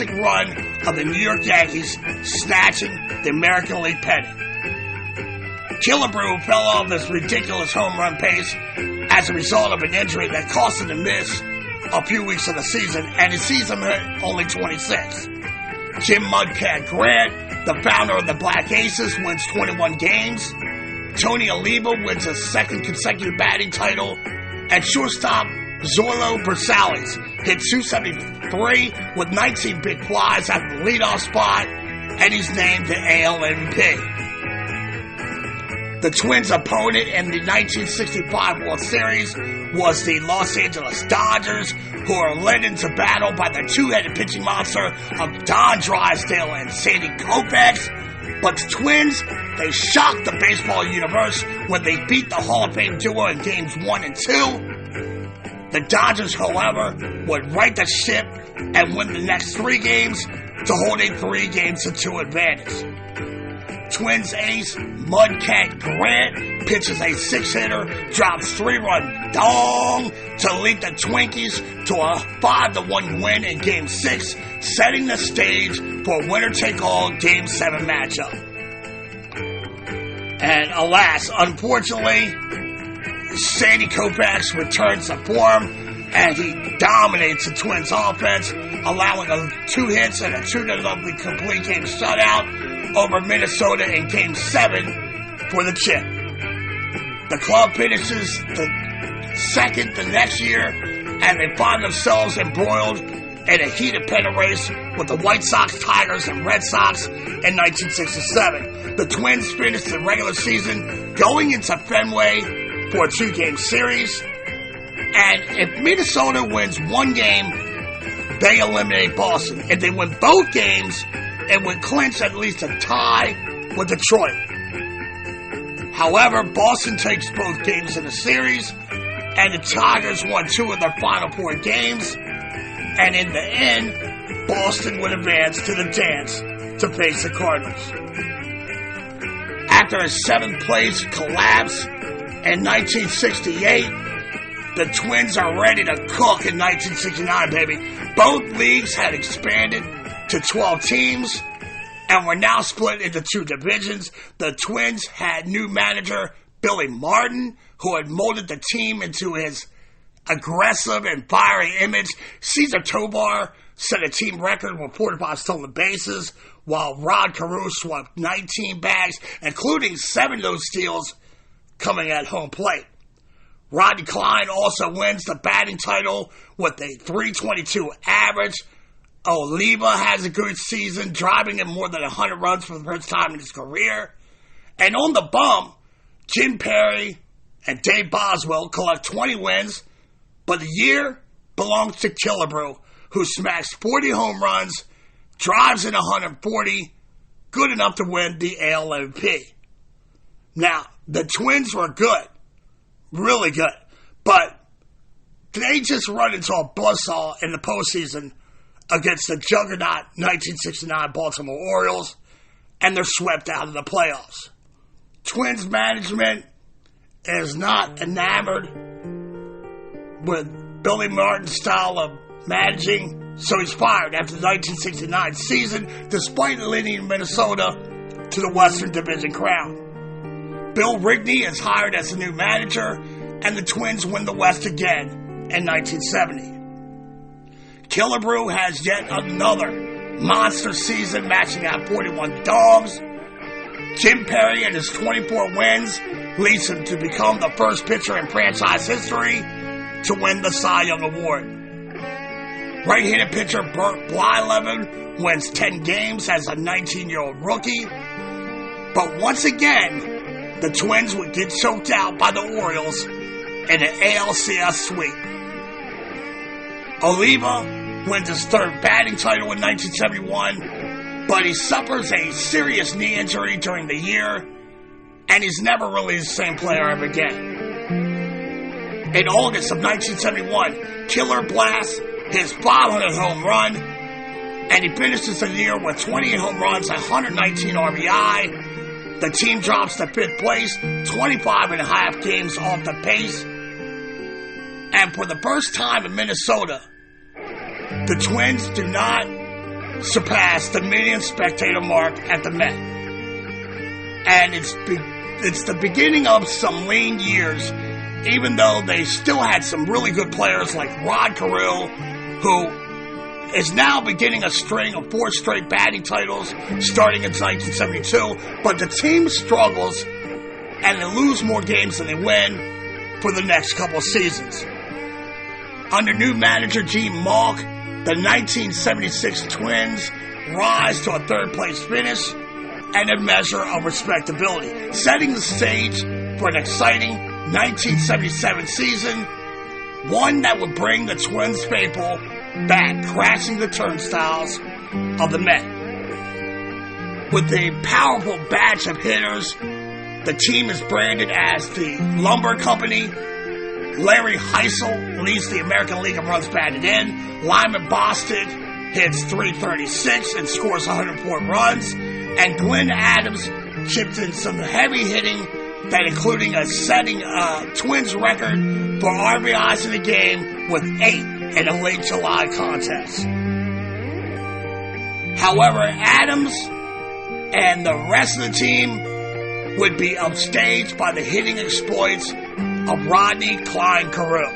run of the New York Yankees, snatching the American League pennant. Killebrew fell off his ridiculous home run pace as a result of an injury that cost him to miss a few weeks of the season, and his season hit only 26. Jim Mudcat Grant, the founder of the Black Aces, wins 21 games. Tony Oliva wins his 2nd consecutive batting title, and shortstop Zorlo Bersales hit 273 with 19 big flies at the leadoff spot, and he's named the AL MVP. The Twins' opponent in the 1965 World Series was the Los Angeles Dodgers, who are led into battle by the two-headed pitching monster of Don Drysdale and Sandy Koufax. But the Twins, they shocked the baseball universe when they beat the Hall of Fame duo in games 1 and 2. The Dodgers, however, would right the ship and win the next 3 games to hold a 3-2 advantage. Twins ace Mudcat Grant pitches a 6-hitter, drops 3-run dong to lead the Twinkies to a 5-1 win in Game 6, setting the stage for a winner-take-all Game 7 matchup. And alas, unfortunately, Sandy Koufax returns to form, and he dominates the Twins' offense, allowing 2 hits and a 2-0 complete game shutout over Minnesota in Game 7 for the chip. The club finishes the 2nd the next year, and they find themselves embroiled in a heated pennant race with the White Sox, Tigers, and Red Sox in 1967. The Twins finished the regular season going into Fenway for a 2-game series, and if Minnesota wins 1 game, they eliminate Boston. If they win both games, it would clinch at least a tie with Detroit. However, Boston takes both games in the series, and the Tigers won 2 of their final 4 games, and in the end, Boston would advance to the dance to face the Cardinals. After a 7th place collapse in 1968, the Twins are ready to cook in 1969, baby. Both leagues had expanded to 12 teams and were now split into 2 divisions. The Twins had new manager Billy Martin, who had molded the team into his aggressive and fiery image. Cesar Tovar set a team record with 45 stolen bases, while Rod Carew swept 19 bags, including 7 of those steals coming at home plate. Rodney Klein also wins the batting title with a .322 average. Oliva has a good season, driving in more than 100 runs for the first time in his career. And on the bump, Jim Perry and Dave Boswell collect 20 wins, but the year belongs to Killebrew, who smacks 40 home runs, drives in 140, good enough to win the AL MVP. Now, the Twins were good, really good, but they just run into a buzzsaw in the postseason against the juggernaut 1969 Baltimore Orioles, and they're swept out of the playoffs. Twins management is not enamored with Billy Martin's style of managing, so he's fired after the 1969 season, despite leading Minnesota to the Western Division crown. Bill Rigney is hired as the new manager, and the Twins win the West again in 1970. Killebrew has yet another monster season, matching out 41 dogs. Jim Perry and his 24 wins leads him to become the first pitcher in franchise history to win the Cy Young Award. Right-handed pitcher Burt Blyleven wins 10 games as a 19-year-old rookie. But once again, the Twins would get choked out by the Orioles in an ALCS sweep. Oliva wins his 3rd batting title in 1971, but he suffers a serious knee injury during the year, and he's never really the same player ever again. In August of 1971, Killer blasts his 500th home run, and he finishes the year with 28 home runs, 119 RBI. The team drops to 5th place, 25 and a half games off the pace. And for the first time in Minnesota, the Twins do not surpass the million spectator mark at the Met. And it's the beginning of some lean years, even though they still had some really good players like Rod Carew, who is now beginning a string of 4 straight batting titles starting in 1972. But the team struggles, and they lose more games than they win for the next couple of seasons. Under new manager Gene Malk, the 1976 Twins rise to a 3rd place finish and a measure of respectability, setting the stage for an exciting 1977 season, one that would bring the Twins faithful back, crashing the turnstiles of the Met. With a powerful batch of hitters, the team is branded as the Lumber Company. Larry Heisel leads the American League of runs batted in. Lyman Bostic hits .336 and scores 104 runs. And Glenn Adams chipped in some heavy hitting, that including a setting Twins record for RBIs in the game with 8 in a late July contest. However, Adams and the rest of the team would be upstaged by the hitting exploits of Rodney Cline Carew.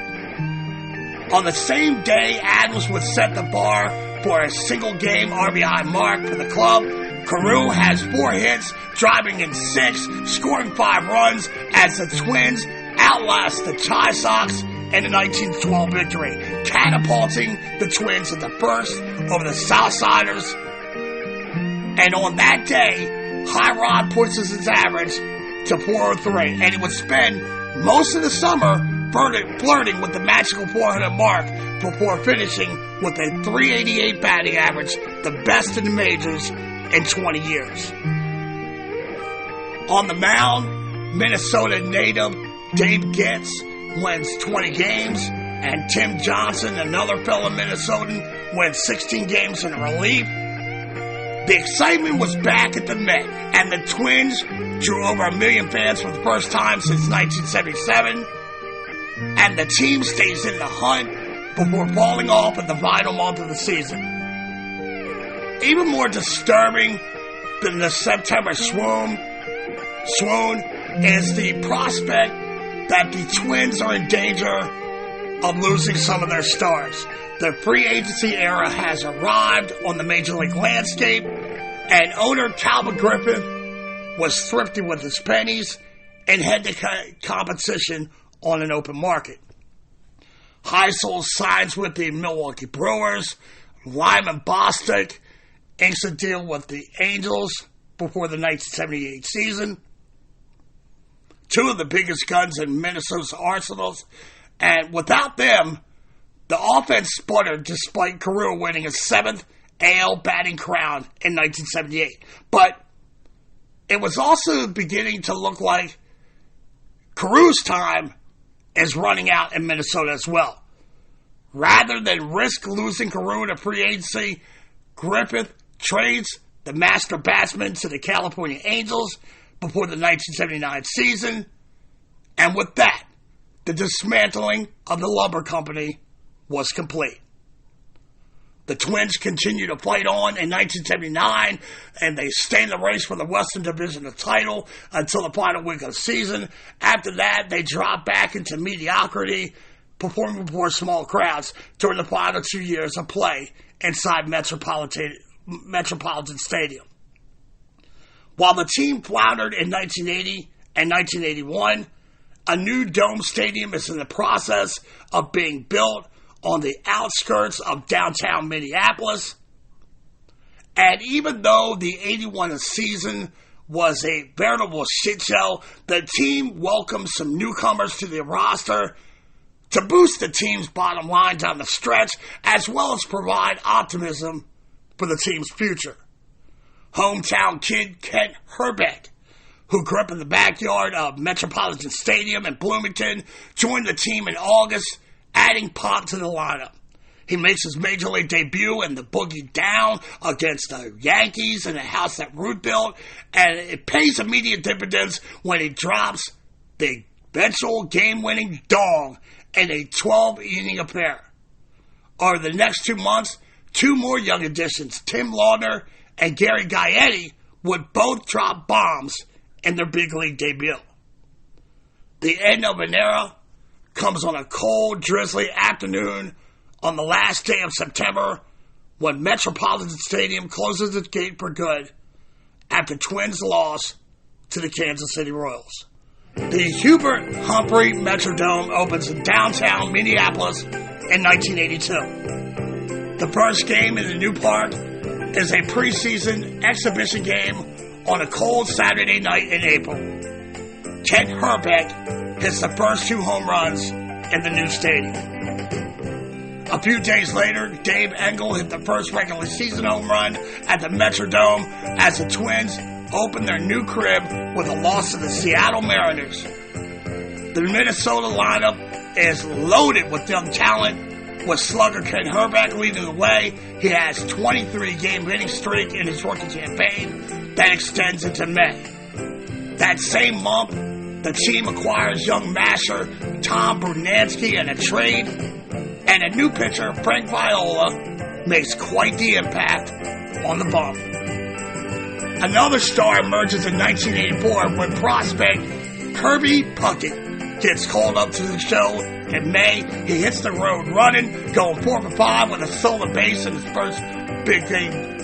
On the same day, Adams would set the bar for a single-game RBI mark for the club. Carew has 4 hits, driving in 6, scoring 5 runs as the Twins outlast the Chi Sox in the 1912 victory, catapulting the Twins into first over the Southsiders. And on that day, High Rod pushes his average to .403, and he would spend most of the summer flirting with the magical 400 mark before finishing with a .388 batting average, the best in the majors in 20 years. On the mound, Minnesota native Dave Getz wins 20 games, and Tim Johnson, another fellow Minnesotan, wins 16 games in relief. The excitement was back at the Met, and the Twins drew over 1 million fans for the first time since 1977, and the team stays in the hunt before falling off in the final month of the season. Even more disturbing than the September swoon is the prospect that the Twins are in danger of losing some of their stars. The free agency era has arrived on the major league landscape, and owner Calvin Griffith was thrifty with his pennies and had the competition on an open market. Heisel signs with the Milwaukee Brewers. Lyman Bostic inks a deal with the Angels before the 1978 season. 2 of the biggest guns in Minnesota's arsenals, and without them, the offense sputtered despite Carew winning his 7th AL batting crown in 1978. But it was also beginning to look like Carew's time is running out in Minnesota as well. Rather than risk losing Carew to free agency, Griffith trades the master batsman to the California Angels before the 1979 season, and with that, the dismantling of the Lumber Company was complete. The Twins continue to fight on in 1979, and they stay in the race for the Western Division title until the final week of the season. After that, they drop back into mediocrity, performing before small crowds during the final 2 years of play inside Metropolitan Stadium. While the team floundered in 1980 and 1981, a new dome stadium is in the process of being built on the outskirts of downtown Minneapolis. And even though the 81 season was a veritable shit show, the team welcomed some newcomers to the roster to boost the team's bottom line down the stretch, as well as provide optimism for the team's future. Hometown kid Kent Herbeck who grew up in the backyard of Metropolitan Stadium in Bloomington, joined the team in August, adding pop to the lineup. He makes his Major League debut in the Boogie Down against the Yankees in a house that Root built, and it pays immediate dividends when he drops the eventual game-winning dong in a 12-inning affair. Over the next 2 months, 2 more young additions, Tim Laudner and Gary Gaetti, would both drop bombs in their big league debut. The end of an era comes on a cold, drizzly afternoon on the last day of September when Metropolitan Stadium closes its gate for good after Twins loss to the Kansas City Royals. The Hubert Humphrey Metrodome opens in downtown Minneapolis in 1982. The first game in the new park is a preseason exhibition game on a cold Saturday night in April. Kent Hrbek hits the first 2 home runs in the new stadium. A few days later, Dave Engel hit the first regular season home run at the Metrodome as the Twins opened their new crib with a loss to the Seattle Mariners. The Minnesota lineup is loaded with young talent, with slugger Ken Hrbek leading the way. He has 23-game winning streak in his rookie campaign that extends into May. That same month, the team acquires young masher Tom Brunansky in a trade, and a new pitcher, Frank Viola, makes quite the impact on the bump. Another star emerges in 1984 when prospect Kirby Puckett gets called up to the show in May. He hits the road running, going 4 for 5 with a stolen base in his first big game,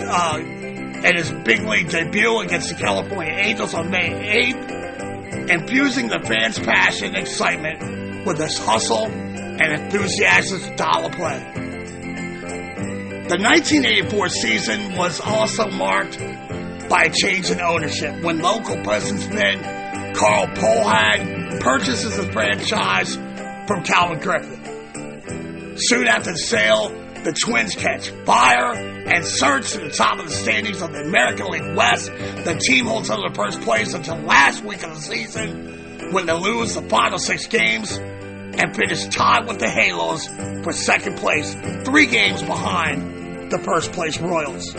in his big league debut against the California Angels on May 8th, infusing the fans' passion and excitement with his hustle and enthusiastic style of play. The 1984 season was also marked by a change in ownership when local businessman Carl Polhad purchases the franchise from Calvin Griffith. Soon after the sale, the Twins catch fire and surge to the top of the standings of the American League West. The team holds on to first place until last week of the season when they lose the final 6 games and finish tied with the Halos for second place, 3 games behind the first place Royals.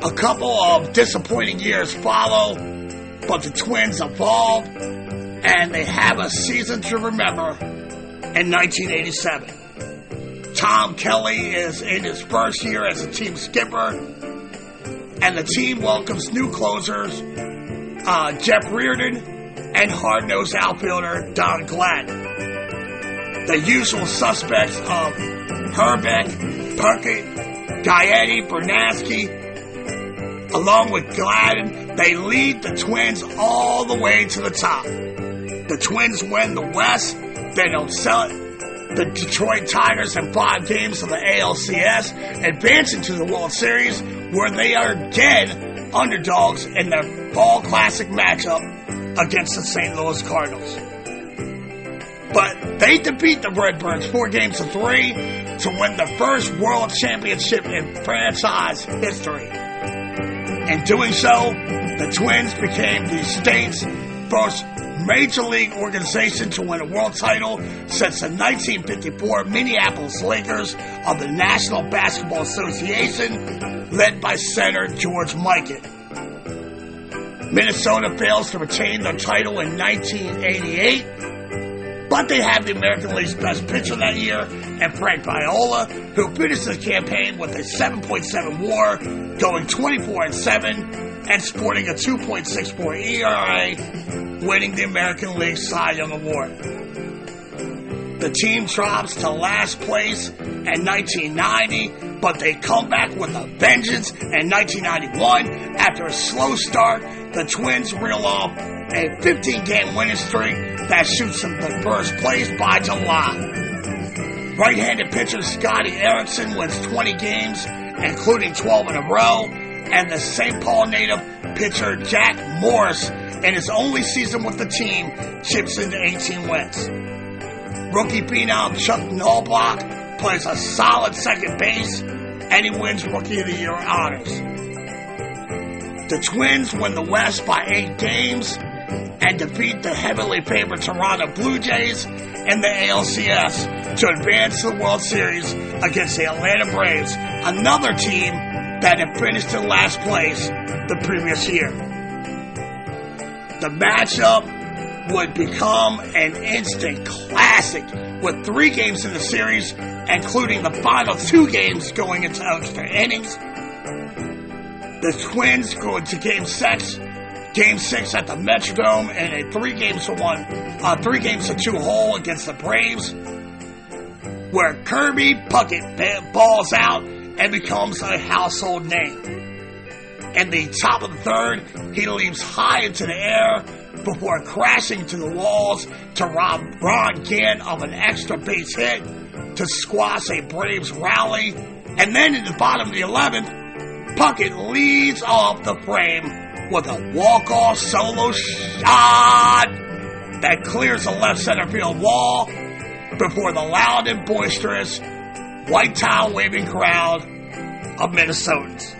A couple of disappointing years follow, but the Twins evolve and they have a season to remember in 1987. Tom Kelly is in his first year as a team skipper, and the team welcomes new closers Jeff Reardon and hard-nosed outfielder Don Gladden. The usual suspects of Hrbek, Puckett, Gaetti, Brunansky, along with Gladden, they lead the Twins all the way to the top. The Twins win the West, they don't sell it. The Detroit Tigers in 5 games of the ALCS, advancing to the World Series, where they are again underdogs in their Fall Classic matchup against the St. Louis Cardinals. But they defeat the Redbirds 4 games to 3 to win the first World Championship in franchise history. In doing so, the Twins became the state's first major league organization to win a world title since the 1954 Minneapolis Lakers of the National Basketball Association, led by center George Mikan. Minnesota fails to retain their title in 1988, but they have the American League's best pitcher that year, and Frank Viola, who finished the campaign with a 7.7 WAR, going 24-7, and sporting a 2.64 ERA, winning the American League Cy Young Award. The team drops to last place in 1990, but they come back with a vengeance in 1991. After a slow start, the Twins reel off a 15-game winning streak that shoots them to first place by July. Right-handed pitcher Scotty Erickson wins 20 games, including 12 in a row, and the St. Paul native pitcher Jack Morris, in his only season with the team, chips into 18 wins. Rookie phenom Chuck Knobloch plays a solid second base, and he wins Rookie of the Year honors. The Twins win the West by 8 games and defeat the heavily favored Toronto Blue Jays in the ALCS to advance to the World Series against the Atlanta Braves, another team that had finished in last place the previous year. The matchup would become an instant classic with 3 games in the series, including the final 2 games going into extra innings. The Twins go into Game 6 at the Metrodome in a 3-2 hole against the Braves, where Kirby Puckett balls out and becomes a household name. In the top of the 3rd, he leaps high into the air before crashing to the walls to rob Ron Gant of an extra base hit to squash a Braves rally. And then in the bottom of the 11th, Puckett leads off the frame with a walk-off solo shot that clears the left center field wall before the loud and boisterous white towel waving crowd of Minnesotans.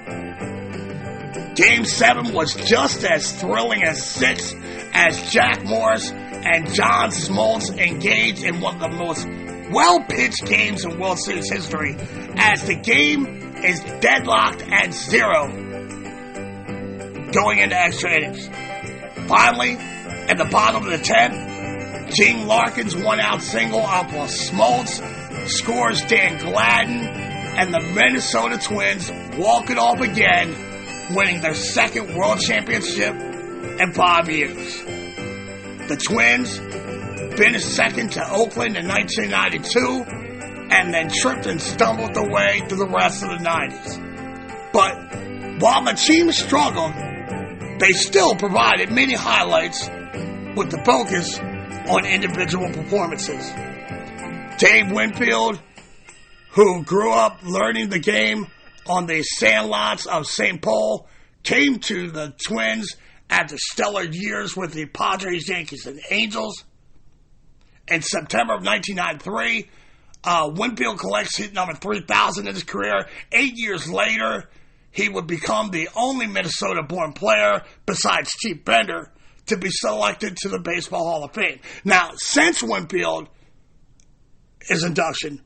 Game 7 was just as thrilling as 6 as Jack Morris and John Smoltz engaged in one of the most well-pitched games in World Series history, as the game is deadlocked at 0 going into extra innings. Finally, at the bottom of the 10th, Gene Larkin's 1-out single off of Smoltz scores Dan Gladden, and the Minnesota Twins walk it off again, winning their 2nd World Championship in 5 years. The Twins finished 2nd to Oakland in 1992, and then tripped and stumbled their way through the rest of the 90s. But while the team struggled, they still provided many highlights with the focus on individual performances. Dave Winfield, who grew up learning the game on the sandlots of St. Paul, came to the Twins after stellar years with the Padres, Yankees, and Angels. In September of 1993, Winfield collects hit number 3,000 in his career. 8 years later, he would become the only Minnesota-born player, besides Chief Bender, to be selected to the Baseball Hall of Fame. Now, since Winfield, his induction,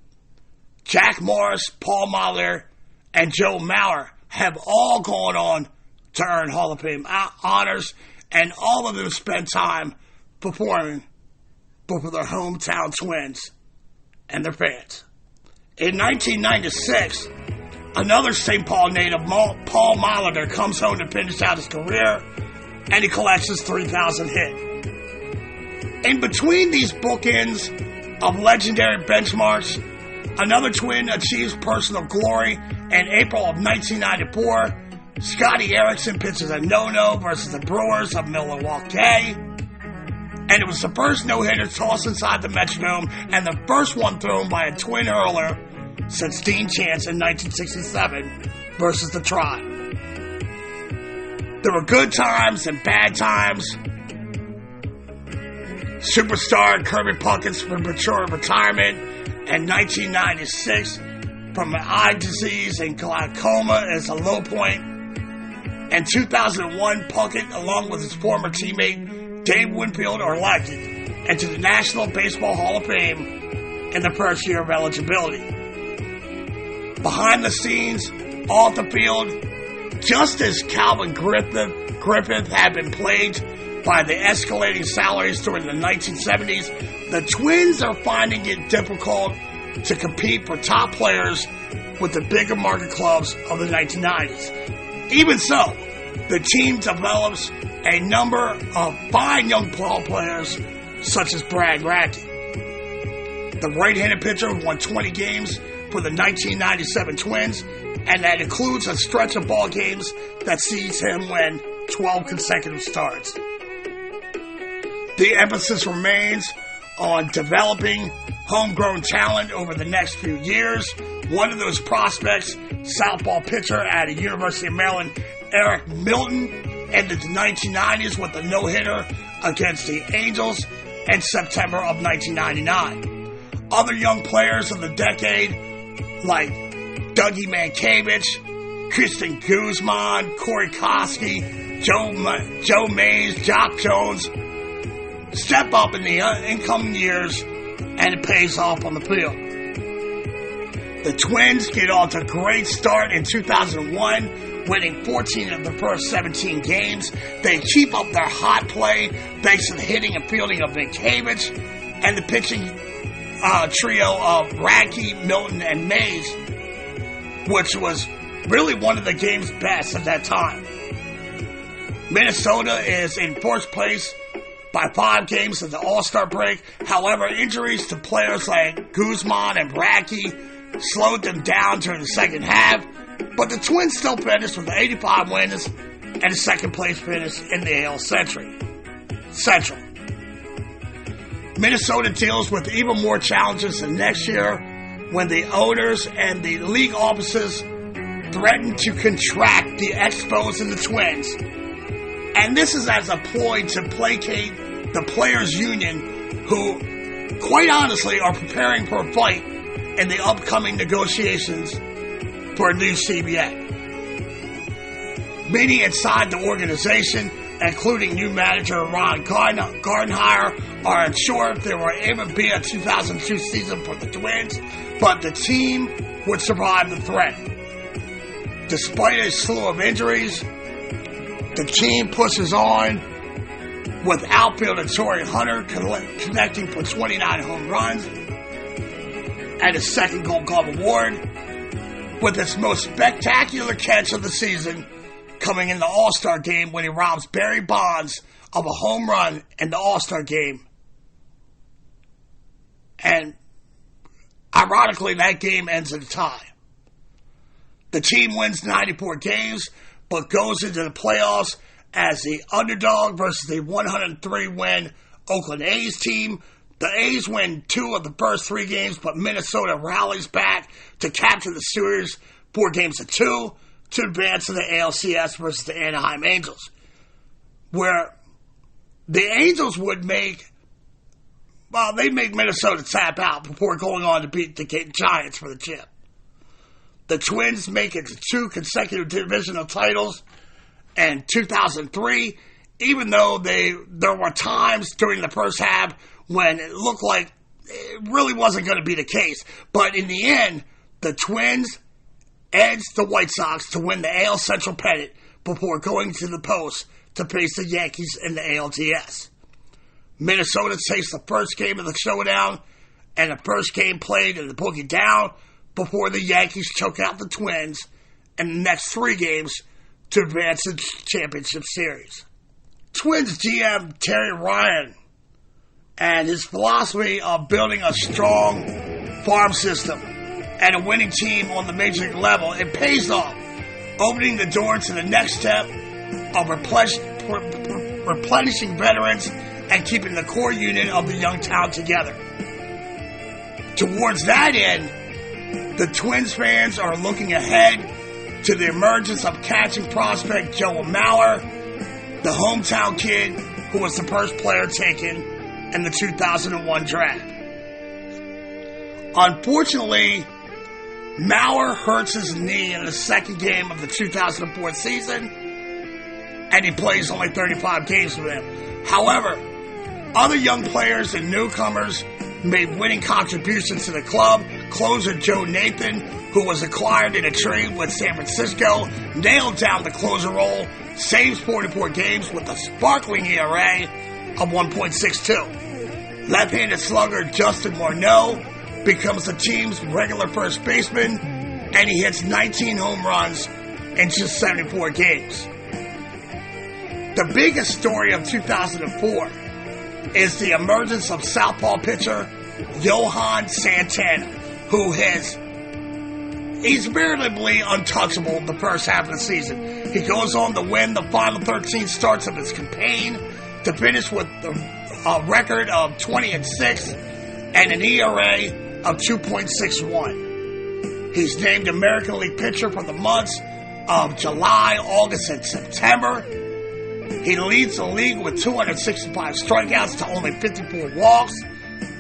Jack Morris, Paul Mahler, and Joe Mauer have all gone on to earn Hall of Fame honors, and all of them spent time performing for their hometown Twins and their fans. In 1996, another St. Paul native, Paul Molitor, comes home to finish out his career, and he collects his 3,000 hit. In between these bookends of legendary benchmarks, another Twin achieves personal glory. In April of 1994, Scotty Erickson pitches a no-no versus the Brewers of Milwaukee, and it was the first no-hitter tossed inside the Metrodome and the first one thrown by a Twin hurler since Dean Chance in 1967 versus the Tribe. There were good times and bad times. Superstar Kirby Puckett's premature retirement in 1996 from an eye disease and glaucoma is a low point. In 2001, Puckett, along with his former teammate Dave Winfield, are elected into the National Baseball Hall of Fame in the first year of eligibility. Behind the scenes, off the field, just as Calvin Griffith had been plagued by the escalating salaries during the 1970s, the Twins are finding it difficult to compete for top players with the bigger market clubs of the 1990s. Even so, the team develops a number of fine young ball players, such as Brad Radke. The right-handed pitcher won 20 games for the 1997 Twins, and that includes a stretch of ball games that sees him win 12 consecutive starts. The emphasis remains on developing homegrown talent over the next few years. One of those prospects, southpaw pitcher at the University of Maryland, Eric Milton, ended the 1990s with a no-hitter against the Angels in September of 1999. Other young players of the decade, like Dougie Mankiewicz, Kristen Guzman, Corey Koski, Joe Mays, Jock Jones step up in the incoming years, and it pays off on the field. The Twins get off to a great start in 2001, winning 14 of the first 17 games. They keep up their hot play thanks to the hitting and fielding of Nick Havich and the pitching trio of Radke, Milton, and Mays, which was really one of the game's best at that time. Minnesota is in first place by 5 games at the All-Star break. However, injuries to players like Guzman and Radke slowed them down during the second half, but the Twins still finished with 85 wins and a second-place finish in the AL Central. Minnesota deals with even more challenges the next year when the owners and the league offices threaten to contract the Expos and the Twins. And this is as a ploy to placate the players' union, who, quite honestly, are preparing for a fight in the upcoming negotiations for a new CBA. Many inside the organization, including new manager Ron Gardenhire, are unsure if there will ever be a 2002 season for the Twins, but the team would survive the threat. Despite a slew of injuries, the team pushes on with outfielder Torrey Hunter connecting for 29 home runs and a second Gold Glove award, with its most spectacular catch of the season coming in the All-Star game when he robs Barry Bonds of a home run in the All-Star game. And ironically, that game ends in a tie. The team wins 94 games, but goes into the playoffs as the underdog versus the 103-win Oakland A's team. The A's win 2 of the first 3 games, but Minnesota rallies back to capture the series 4-2 to advance to the ALCS versus the Anaheim Angels, where the Angels would make Minnesota tap out before going on to beat the Giants for the chip. The Twins make it to 2 consecutive divisional titles in 2003, even though there were times during the first half when it looked like it really wasn't going to be the case. But in the end, the Twins edged the White Sox to win the AL Central pennant before going to the post to face the Yankees in the ALDS. Minnesota takes the first game of the showdown and the first game played in the Boogie Down before the Yankees choke out the Twins in the next 3 games to advance the championship series. Twins GM Terry Ryan and his philosophy of building a strong farm system and a winning team on the major league level, it pays off, opening the door to the next step of replenishing veterans and keeping the core unit of the young town together. Towards that end, the Twins fans are looking ahead to the emergence of catching prospect Joe Mauer, the hometown kid who was the first player taken in the 2001 draft. Unfortunately, Mauer hurts his knee in the second game of the 2004 season, and he plays only 35 games with him. However, other young players and newcomers made winning contributions to the club. Closer Joe Nathan, who was acquired in a trade with San Francisco, nailed down the closer role, saves 44 games with a sparkling ERA of 1.62. Left-handed slugger Justin Morneau becomes the team's regular first baseman, and he hits 19 home runs in just 74 games. The biggest story of 2004 is the emergence of southpaw pitcher Johan Santana, who he's veritably untouchable the first half of the season. He goes on to win the final 13 starts of his campaign to finish with a record of 20-6 and an ERA of 2.61. He's named American League pitcher for the months of July, August, and September. He leads the league with 265 strikeouts to only 54 walks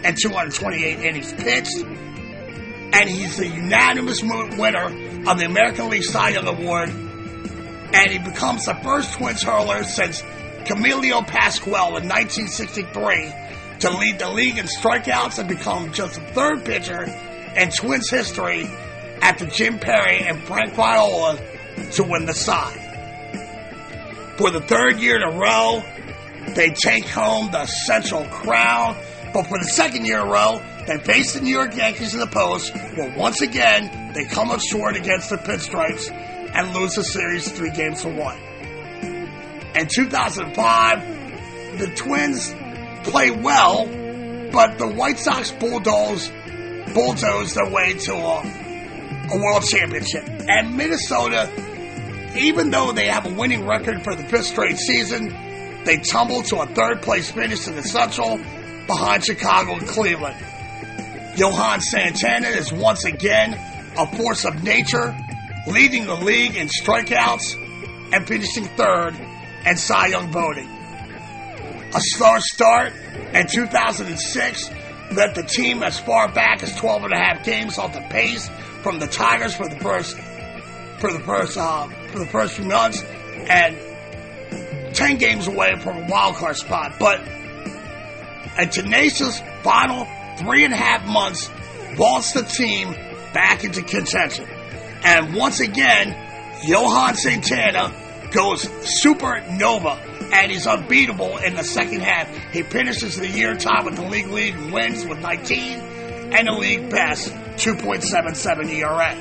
and 228 innings pitched. And and he's the unanimous winner of the American League Cy Young Award, and he becomes the first Twins hurler since Camilo Pascual in 1963 to lead the league in strikeouts and become just the third pitcher in Twins history after Jim Perry and Frank Viola to win the Cy. For the third year in a row, they take home the Central Crown, but for the second year in a row, they face the New York Yankees in the post, where once again, they come up short against the Pinstripes and lose the series 3-1. In 2005, the Twins play well, but the White Sox bulldozed their way to a world championship. And Minnesota, even though they have a winning record for the 5th straight season, they tumble to a third-place finish in the Central behind Chicago and Cleveland. Johan Santana is once again a force of nature, leading the league in strikeouts and finishing third in Cy Young voting. A slow start in 2006 led the team as far back as 12.5 games off the pace from the Tigers for the first few months, and 10 games away from a wild card spot. But a tenacious final 3.5 months vaults the team back into contention. And once again, Johan Santana goes supernova, and he's unbeatable in the second half. He finishes the year tied with the league lead in wins with 19 and the league best 2.77 ERA.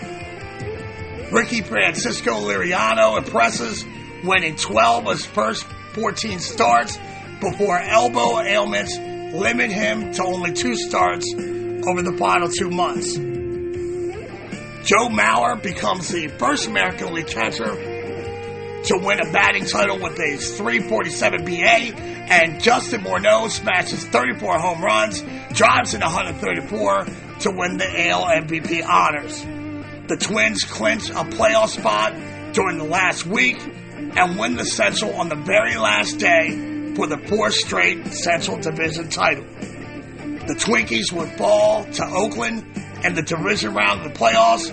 Ricky Francisco Liriano impresses, winning 12 of his first 14 starts before elbow ailments limit him to only 2 starts over the final 2 months. Joe Mauer becomes the first American League catcher to win a batting title with a 3.47 BA, and Justin Morneau smashes 34 home runs, drives in 134 to win the AL MVP honors. The Twins clinch a playoff spot during the last week and win the Central on the very last day for the 4th straight Central Division title. The Twinkies would fall to Oakland in the division round of the playoffs,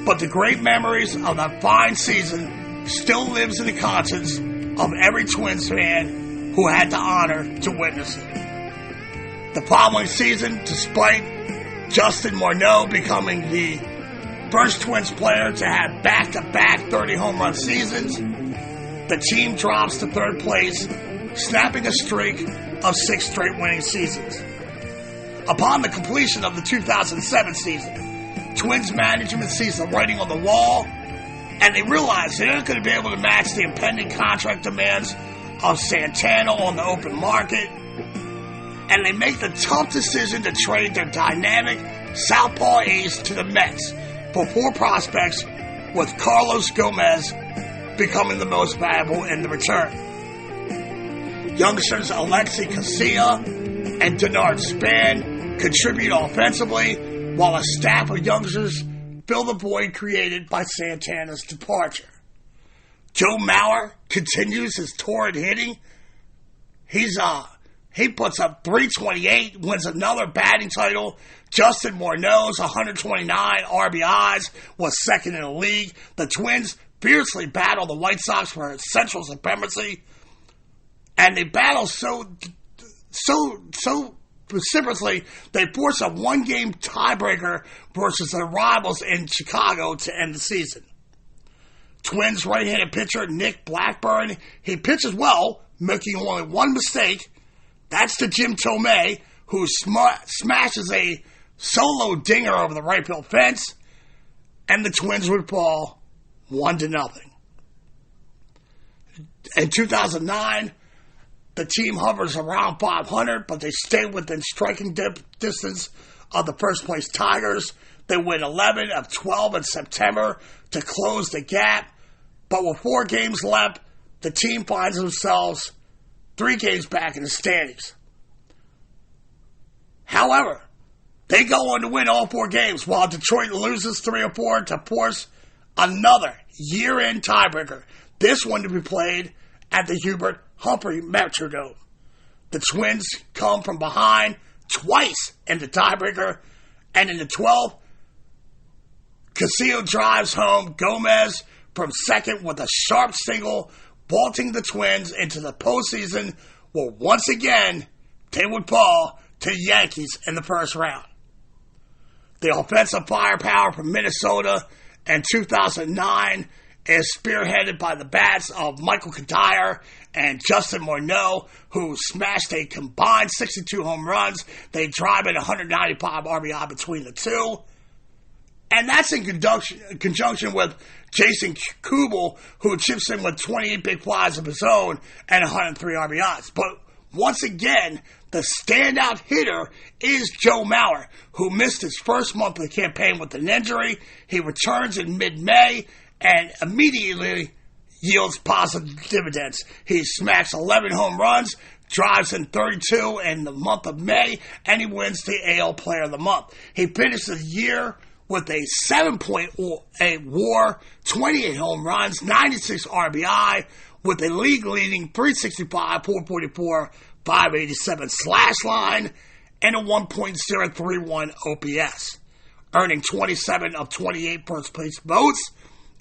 but the great memories of that fine season still lives in the conscience of every Twins fan who had the honor to witness it. The following season, despite Justin Morneau becoming the first Twins player to have back-to-back 30 home run seasons, the team drops to 3rd place, snapping a streak of 6 straight winning seasons. Upon the completion of the 2007 season, Twins management sees the writing on the wall, and they realize they're not going to be able to match the impending contract demands of Santana on the open market, and they make the tough decision to trade their dynamic southpaw ace to the Mets for 4 prospects, with Carlos Gomez becoming the most valuable in the return. Youngsters Alexi Casilla and Denard Span contribute offensively, while a staff of youngsters fill the void created by Santana's departure. Joe Mauer continues his torrid hitting. He puts up 328, wins another batting title. Justin Morneau's 129 RBIs was second in the league. The Twins fiercely battle the White Sox for Central supremacy, and they battle so precipitously, they force a 1-game tiebreaker versus their rivals in Chicago to end the season. Twins right-handed pitcher Nick Blackburn, he pitches well, making only one mistake. That's to Jim Tomei, who smashes a solo dinger over the right field fence, and the Twins would fall 1-0. In 2009, the team hovers around 500, but they stay within striking distance of the first-place Tigers. They win 11 of 12 in September to close the gap, but with 4 games left, the team finds themselves 3 games back in the standings. However, they go on to win all 4 games, while Detroit loses 3 or 4 to force another year-end tiebreaker, this one to be played at the Hubert Humphrey Metrodome. The Twins come from behind twice in the tiebreaker, and in the 12th, Castillo drives home Gomez from second with a sharp single, vaulting the Twins into the postseason, where once again they would fall to the Yankees in the first round. The offensive firepower from Minnesota in 2009 is spearheaded by the bats of Michael Kadire and Justin Morneau, who smashed a combined 62 home runs. They drive in 195 RBI between the two. And that's in conjunction with Jason Kubel, who chips in with 28 big flies of his own and 103 RBIs. But once again, the standout hitter is Joe Mauer, who missed his first month of the campaign with an injury. He returns in mid-May and immediately yields positive dividends. He smacks 11 home runs, drives in 32 in the month of May, and he wins the AL Player of the Month. He finished the year with a 7.8 WAR, 28 home runs, 96 RBI, with a league-leading 365, 444, 587 slash line, and a 1.031 OPS, earning 27 of 28 first-place votes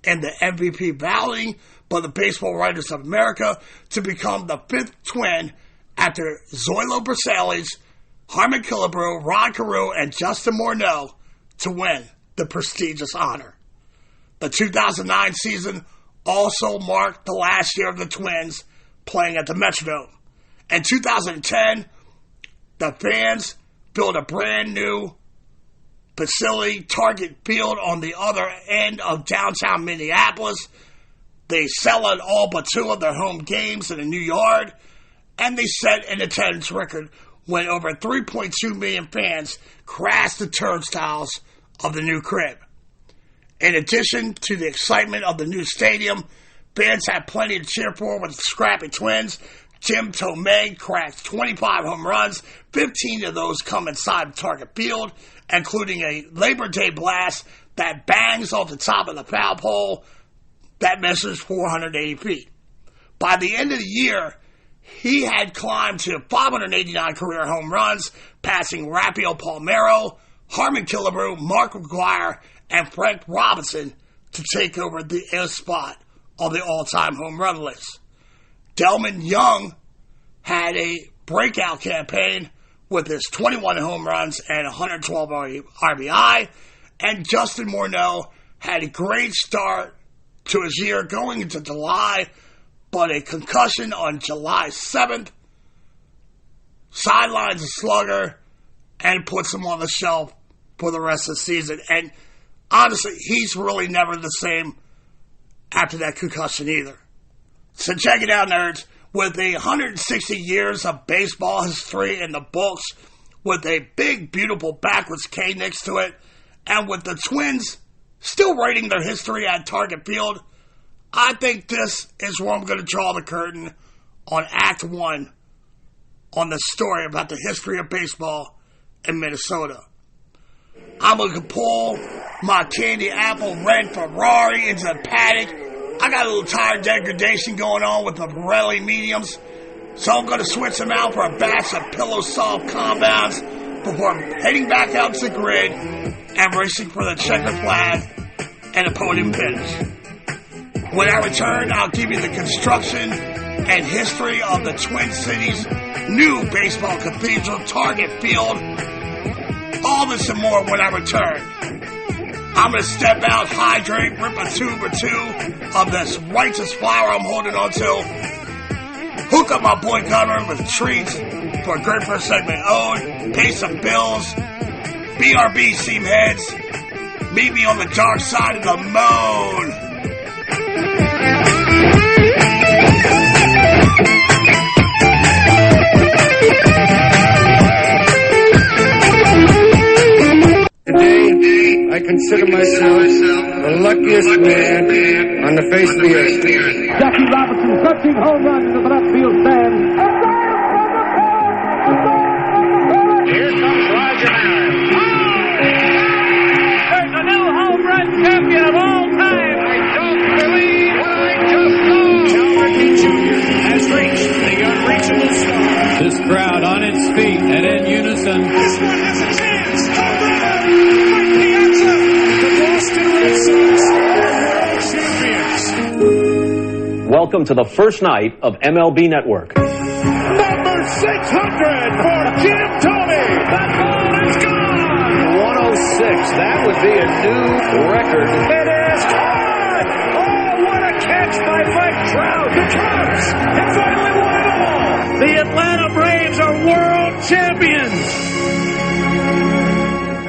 in the MVP balloting by the Baseball Writers of America to become the fifth Twin after Zoilo Briselis, Harmon Killebrew, Ron Carew, and Justin Morneau to win the prestigious honor. The 2009 season also marked the last year of the Twins playing at the Metrodome. In 2010, the fans built a brand new facility, Target Field, on the other end of downtown Minneapolis. They sell out all but two of their home games in a new yard, and they set an attendance record when over 3.2 million fans crashed the turnstiles of the new crib. In addition to the excitement of the new stadium, fans had plenty to cheer for with the scrappy Twins. Jim Tomei cracked 25 home runs, 15 of those come inside Target Field, including a Labor Day blast that bangs off the top of the foul pole that measures 480 feet. By the end of the year, he had climbed to 589 career home runs, passing Raphael Palmeiro, Harmon Killebrew, Mark McGwire, and Frank Robinson to take over the 8th spot on the all-time home run list. Delman Young had a breakout campaign with his 21 home runs and 112 RBI, and Justin Morneau had a great start to his year going into July, but a concussion on July 7th sidelines a slugger and puts him on the shelf for the rest of the season. And honestly, he's really never the same after that concussion either. So check it out, nerds. With 160 years of baseball history in the books, with a big, beautiful backwards K next to it, and with the Twins still writing their history at Target Field, I think this is where I'm going to draw the curtain on Act 1 on the story about the history of baseball in Minnesota. I'm going to pull my candy apple red Ferrari into the paddock. I got a little tire degradation going on with the Pirelli mediums, so I'm going to switch them out for a batch of pillow soft compounds before heading back out to the grid and racing for the checkered flag and a podium finish. When I return, I'll give you the construction and history of the Twin Cities' new baseball cathedral, Target Field. All this and more when I return. I'm going to step out, hydrate, rip a tube or two of this righteous flower I'm holding on to, hook up my boy Gunner with treats for a great first segment owned, pay some bills, BRB seam heads, meet me on the dark side of the moon. Today, I consider myself the luckiest man on the face of the earth. Jackie Robinson touching home run into the left field stand. Here comes Roger Maris. There's a new home run champion of all time. I don't believe what I just saw. Calvin Jr. has reached the unreachable star. This crowd on its feet and in unison. This one has a chance. Home run! Mike Piazza! The Boston Red welcome to the first night of MLB Network. Number 600 for Jim Thome. That ball is gone. 106. That would be a new record. It is gone. Oh, what a catch by Mike Trout. The Cubs have finally won it all. The Atlanta Braves are world champions.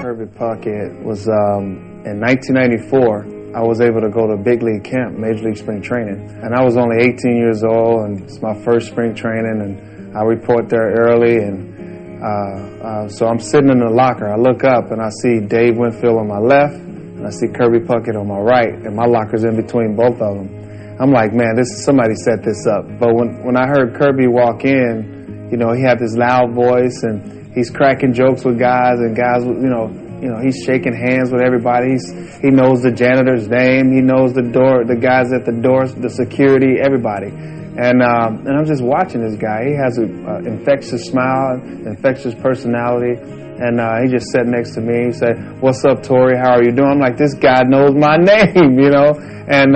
Kirby Puckett was in 1994. I was able to go to big league camp, Major League Spring Training. And I was only 18 years old, and it's my first spring training, and I report there early. And so I'm sitting in the locker. I look up, and I see Dave Winfield on my left, and I see Kirby Puckett on my right, and my locker's in between both of them. I'm like, man, somebody set this up. But when I heard Kirby walk in, you know, he had this loud voice, and he's cracking jokes with guys, and guys, you know, he's shaking hands with everybody. He knows the janitor's name. He knows the guys at the doors, the security, everybody. And I'm just watching this guy. He has an infectious smile, infectious personality. And he just sat next to me. He said, "What's up, Tori? How are you doing?" I'm like, this guy knows my name, you know. And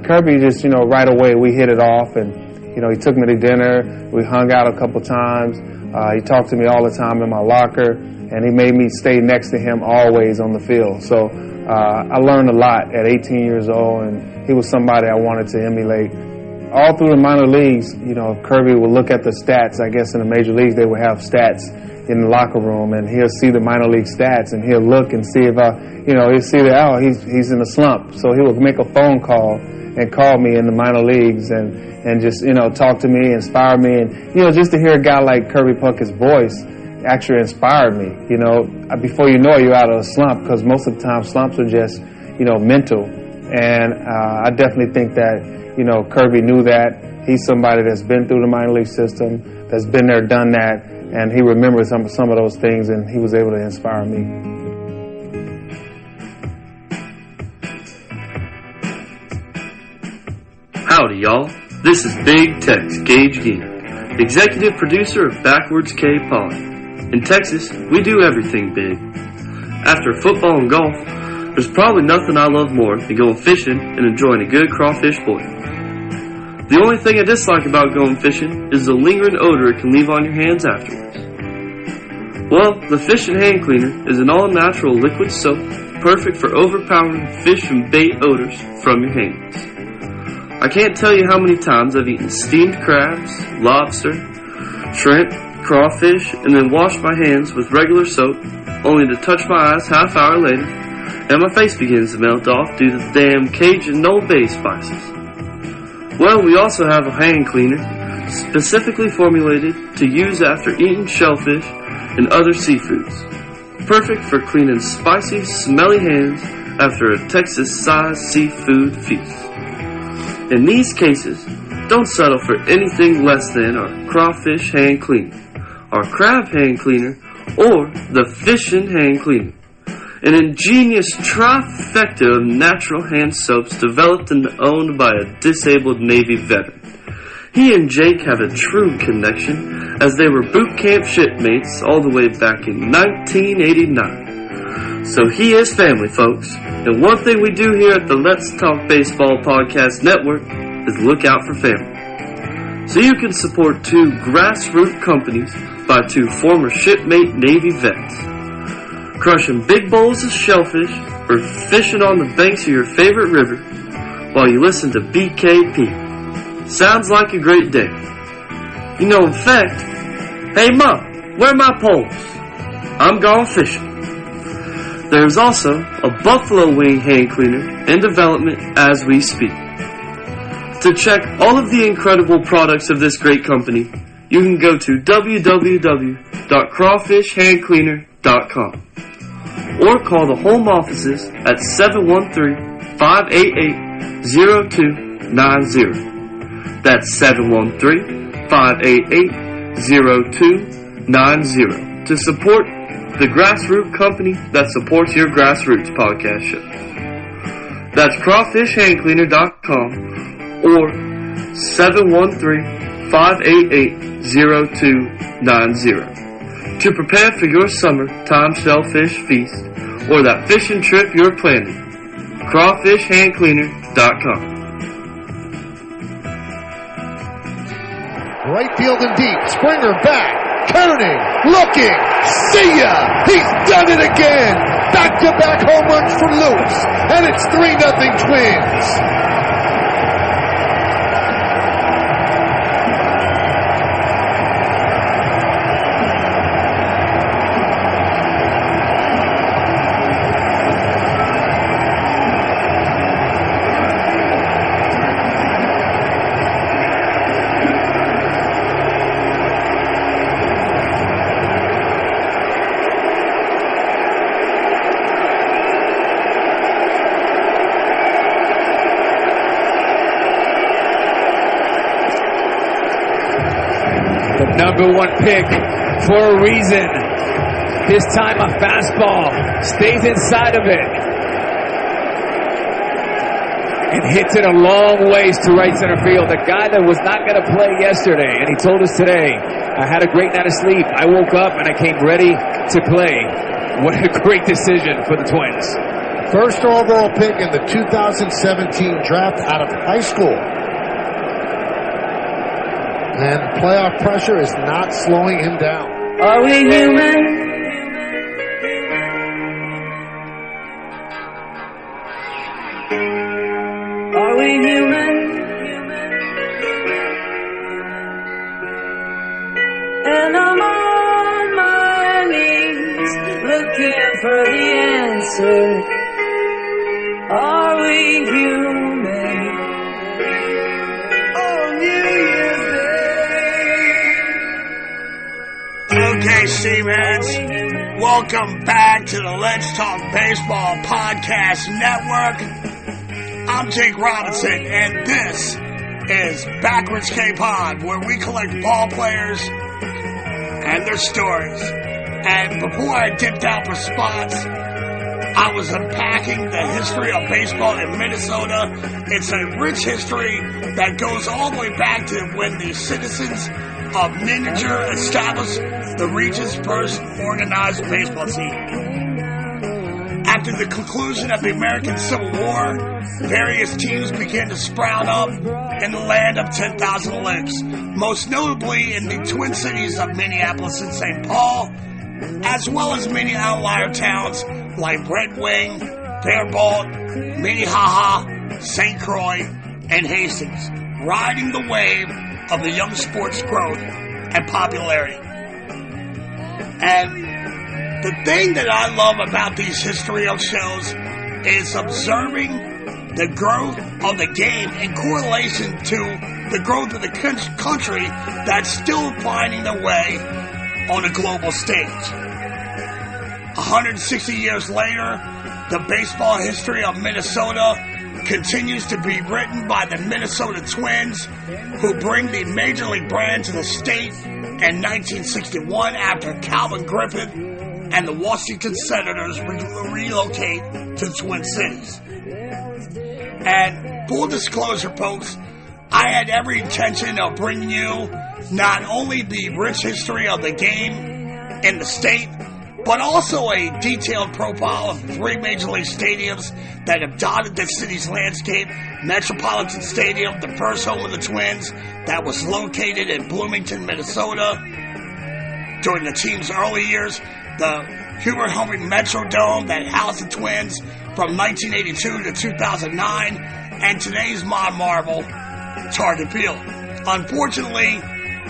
Kirby just, you know, right away we hit it off. And, you know, he took me to dinner. We hung out a couple times. He talked to me all the time in my locker. And he made me stay next to him always on the field. So I learned a lot at 18 years old, and he was somebody I wanted to emulate. All through the minor leagues, you know, Kirby would look at the stats. I guess in the major leagues they would have stats in the locker room, and he'll see the minor league stats, and he'll look and see if he'll see that, oh, he's in a slump. So he would make a phone call and call me in the minor leagues and just, you know, talk to me, inspire me. And, you know, just to hear a guy like Kirby Puckett's voice actually inspired me. You know, before you know it, you're out of a slump, because most of the time slumps are just, you know, mental. And I definitely think that, you know, Kirby knew that. He's somebody that's been through the minor league system, that's been there, done that, and he remembers some of those things, and he was able to inspire me. Howdy, y'all. This is Big Tex Gage Gein, executive producer of Backwards K Poly. In Texas, we do everything big. After football and golf, there's probably nothing I love more than going fishing and enjoying a good crawfish boil. The only thing I dislike about going fishing is the lingering odor it can leave on your hands afterwards. Well, the Fish and Hand Cleaner is an all-natural liquid soap perfect for overpowering fish and bait odors from your hands. I can't tell you how many times I've eaten steamed crabs, lobster, shrimp, crawfish, and then washed my hands with regular soap, only to touch my eyes half hour later, and my face begins to melt off due to the damn Cajun Old Bay spices. Well, we also have a hand cleaner specifically formulated to use after eating shellfish and other seafoods. Perfect for cleaning spicy, smelly hands after a Texas-sized seafood feast. In these cases, don't settle for anything less than our crawfish hand cleaner, our crab hand cleaner, or the fish and hand cleaner. An ingenious trifecta of natural hand soaps developed and owned by a disabled Navy veteran. He and Jake have a true connection, as they were boot camp shipmates all the way back in 1989. So he is family, folks. And one thing we do here at the Let's Talk Baseball Podcast Network is look out for family. So you can support two grassroots companies by two former shipmate Navy vets. Crushing big bowls of shellfish or fishing on the banks of your favorite river while you listen to BKP. Sounds like a great day. You know, in fact, hey Ma, where are my poles? I'm gone fishing. There's also a buffalo wing hand cleaner in development as we speak. To check all of the incredible products of this great company, you can go to www.crawfishhandcleaner.com or call the home offices at 713-588-0290. That's 713-588-0290 to support the grassroots company that supports your grassroots podcast show. That's crawfishhandcleaner.com or 713-588-0290 to prepare for your summer time shellfish feast or that fishing trip you're planning. crawfishhandcleaner.com. right field and deep. Springer back, turning, looking, see ya! He's done it again! Back-to-back home runs for Lewis, and it's 3-0 Twins. Number one pick for a reason. This time a fastball stays inside of it and hits it a long ways to right center field. A guy that was not going to play yesterday, and he told us today, I had a great night of sleep. I woke up and I came ready to play. What a great decision for the Twins. First overall pick in the 2017 draft out of high school. And playoff pressure is not slowing him down. Are we human? Are we human? And I'm on my knees looking for the answer. Are we human? On New Year's Okay, Steamheads, welcome back to the Let's Talk Baseball Podcast Network. I'm Jake Robinson, and this is Backwards K-Pod, where we collect ball players and their stories. And before I dipped out for spots, I was unpacking the history of baseball in Minnesota. It's a rich history that goes all the way back to when the citizens of Nininger established the region's first organized baseball team. After the conclusion of the American Civil War, various teams began to sprout up in the land of 10,000 lakes, most notably in the Twin Cities of Minneapolis and St. Paul, as well as many outlier towns like Red Wing, Fairbault, Minnehaha, St. Croix, and Hastings, riding the wave of the young sport's growth and popularity. And the thing that I love about these history-of shows is observing the growth of the game in correlation to the growth of the country that's still finding their way on a global stage. 160 years later, the baseball history of Minnesota continues to be written by the Minnesota Twins, who bring the Major League brand to the state in 1961 after Calvin Griffith and the Washington Senators relocate to the Twin Cities. And full disclosure, folks, I had every intention of bringing you not only the rich history of the game in the state, but also a detailed profile of 3 major league stadiums that have dotted the city's landscape. Metropolitan Stadium, the first home of the Twins, that was located in Bloomington, Minnesota. During the team's early years, the Hubert Humphrey Metrodome that housed the Twins from 1982 to 2009, and today's modern marvel, Target Field. Unfortunately,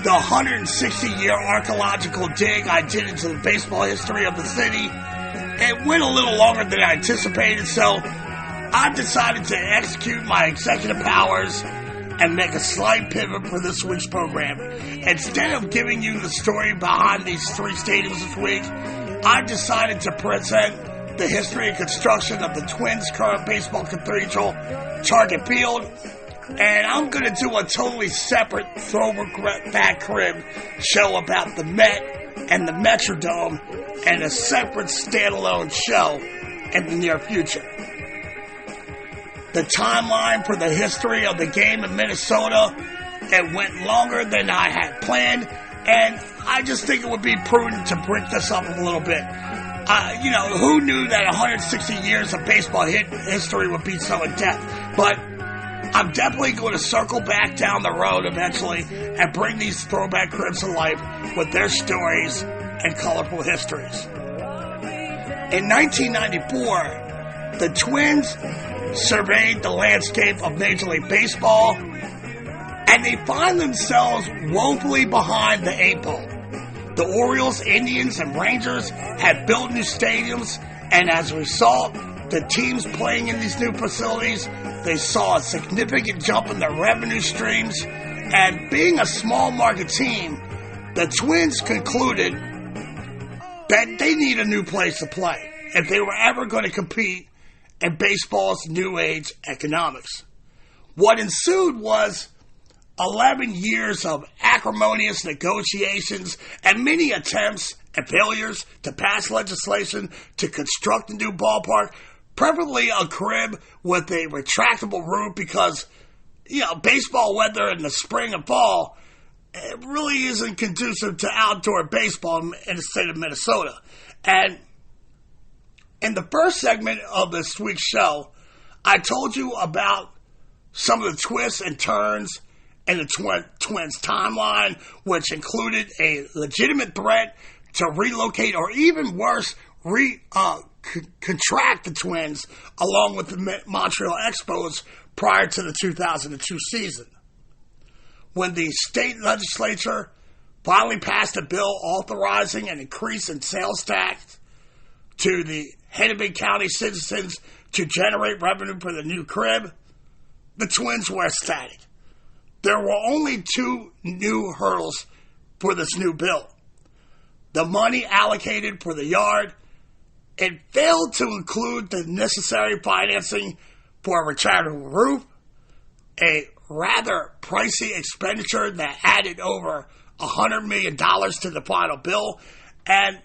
the 160-year archaeological dig I did into the baseball history of the city, it went a little longer than I anticipated, so I've decided to execute my executive powers and make a slight pivot for this week's program. Instead of giving you the story behind these 3 stadiums this week, I've decided to present the history and construction of the Twins' current baseball cathedral, Target Field. And I'm going to do a totally separate throwback crib show about the Met and the Metrodome, and a separate standalone show in the near future. The timeline for the history of the game in Minnesota, it went longer than I had planned, and I just think it would be prudent to break this up a little bit. Who knew that 160 years of baseball history would be so in depth? But I'm definitely going to circle back down the road eventually and bring these throwback cribs to life with their stories and colorful histories. In 1994, the Twins surveyed the landscape of Major League Baseball, and they find themselves woefully behind the 8 ball. The Orioles, Indians, and Rangers had built new stadiums, and as a result, the teams playing in these new facilities, they saw a significant jump in their revenue streams, and being a small market team, the Twins concluded that they need a new place to play if they were ever going to compete in baseball's new age economics. What ensued was 11 years of acrimonious negotiations and many attempts and failures to pass legislation to construct a new ballpark, preferably a crib with a retractable roof because, baseball weather in the spring and fall, it really isn't conducive to outdoor baseball in the state of Minnesota. And in the first segment of this week's show, I told you about some of the twists and turns in the Twins' timeline, which included a legitimate threat to relocate or even worse, contract the Twins along with the Montreal Expos prior to the 2002 season. When the state legislature finally passed a bill authorizing an increase in sales tax to the Hennepin County citizens to generate revenue for the new crib, the Twins were ecstatic. There were only 2 new hurdles for this new bill. The money allocated for the yard, it failed to include the necessary financing for a retractable roof, a rather pricey expenditure that added over $100 million to the final bill, and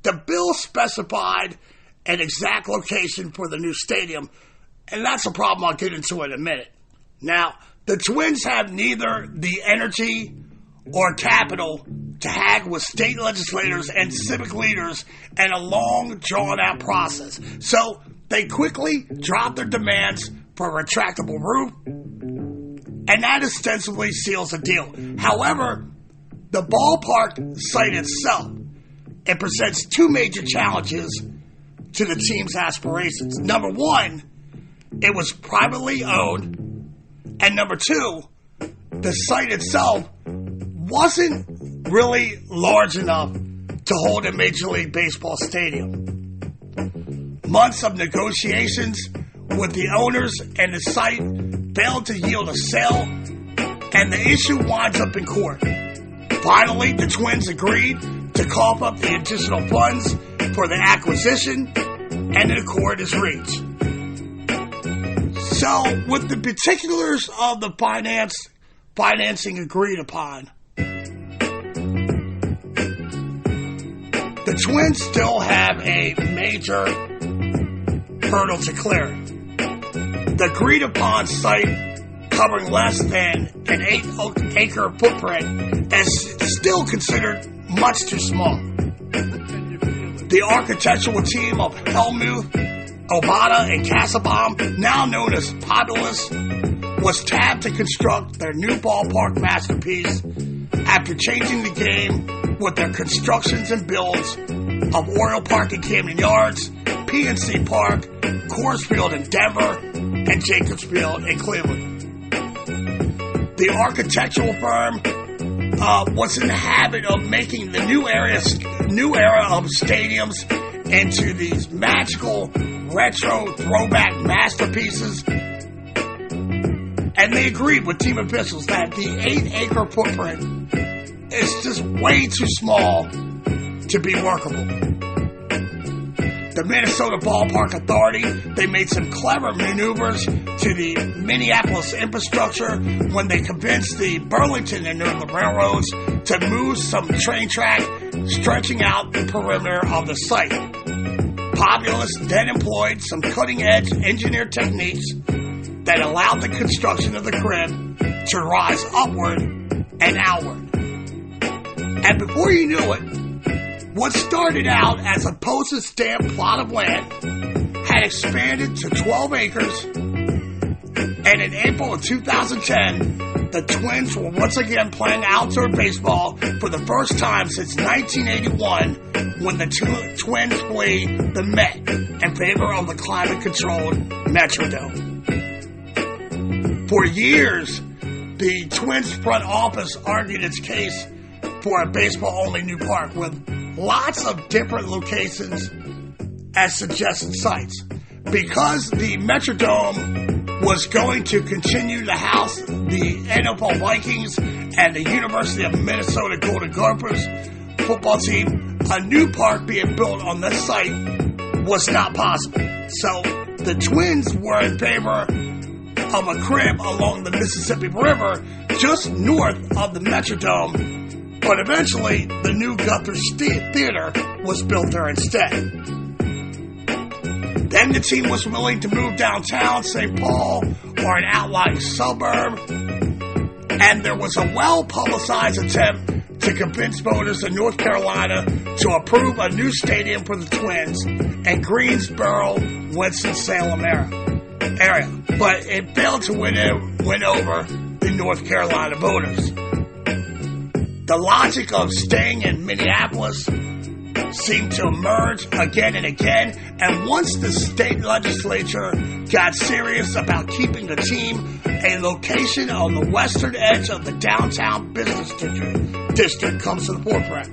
the bill specified an exact location for the new stadium, and that's a problem I'll get into in a minute. Now, the Twins have neither the energy or capital to haggle with state legislators and civic leaders in a long, drawn-out process. So they quickly dropped their demands for a retractable roof, and that ostensibly seals the deal. However, the ballpark site itself, it presents 2 major challenges to the team's aspirations. Number 1, it was privately owned, and number 2, the site itself wasn't really large enough to hold a Major League Baseball stadium. Months of negotiations with the owners and the site failed to yield a sale, and the issue winds up in court. Finally, the Twins agreed to cough up the additional funds for the acquisition, and an accord is reached. So, with the particulars of the financing agreed upon, the Twins still have a major hurdle to clear. The agreed upon site, covering less than an 8-acre footprint, is still considered much too small. The architectural team of Helmuth, Obata, and Kassabaum, now known as Populous, was tapped to construct their new ballpark masterpiece after changing the game with their constructions and builds of Oriole Park in Camden Yards, PNC Park, Coors Field in Denver, and Jacobs Field in Cleveland. The architectural firm was in the habit of making the new era of stadiums into these magical retro throwback masterpieces, and they agreed with team officials that the 8-acre footprint is just way too small to be workable. The Minnesota Ballpark Authority, they made some clever maneuvers to the Minneapolis infrastructure when they convinced the Burlington and Northern Railroads to move some train track stretching out the perimeter of the site. Populous then employed some cutting-edge engineered techniques that allowed the construction of the crib to rise upward and outward. And before you knew it, what started out as a postage stamp plot of land had expanded to 12 acres, and And in April of 2010, the Twins were once again playing outdoor baseball for the first time since 1981 when the Twins played the Met in favor of the climate-controlled Metrodome. For years, the Twins front office argued its case for a baseball-only new park with lots of different locations as suggested sites. Because the Metrodome was going to continue to house the NFL Vikings and the University of Minnesota Golden Gophers football team, a new park being built on this site was not possible. So the Twins were in favor of a crib along the Mississippi River just north of the Metrodome, but eventually the new Guthrie Theater was built there instead. Then the team was willing to move downtown St. Paul or an outlying suburb, and there was a well-publicized attempt to convince voters in North Carolina to approve a new stadium for the Twins in Greensboro, Winston-Salem area, but it failed to win over the North Carolina voters. The logic of staying in Minneapolis seemed to emerge again and again, and once the state legislature got serious about keeping the team a location on the western edge of the downtown business district comes to the forefront.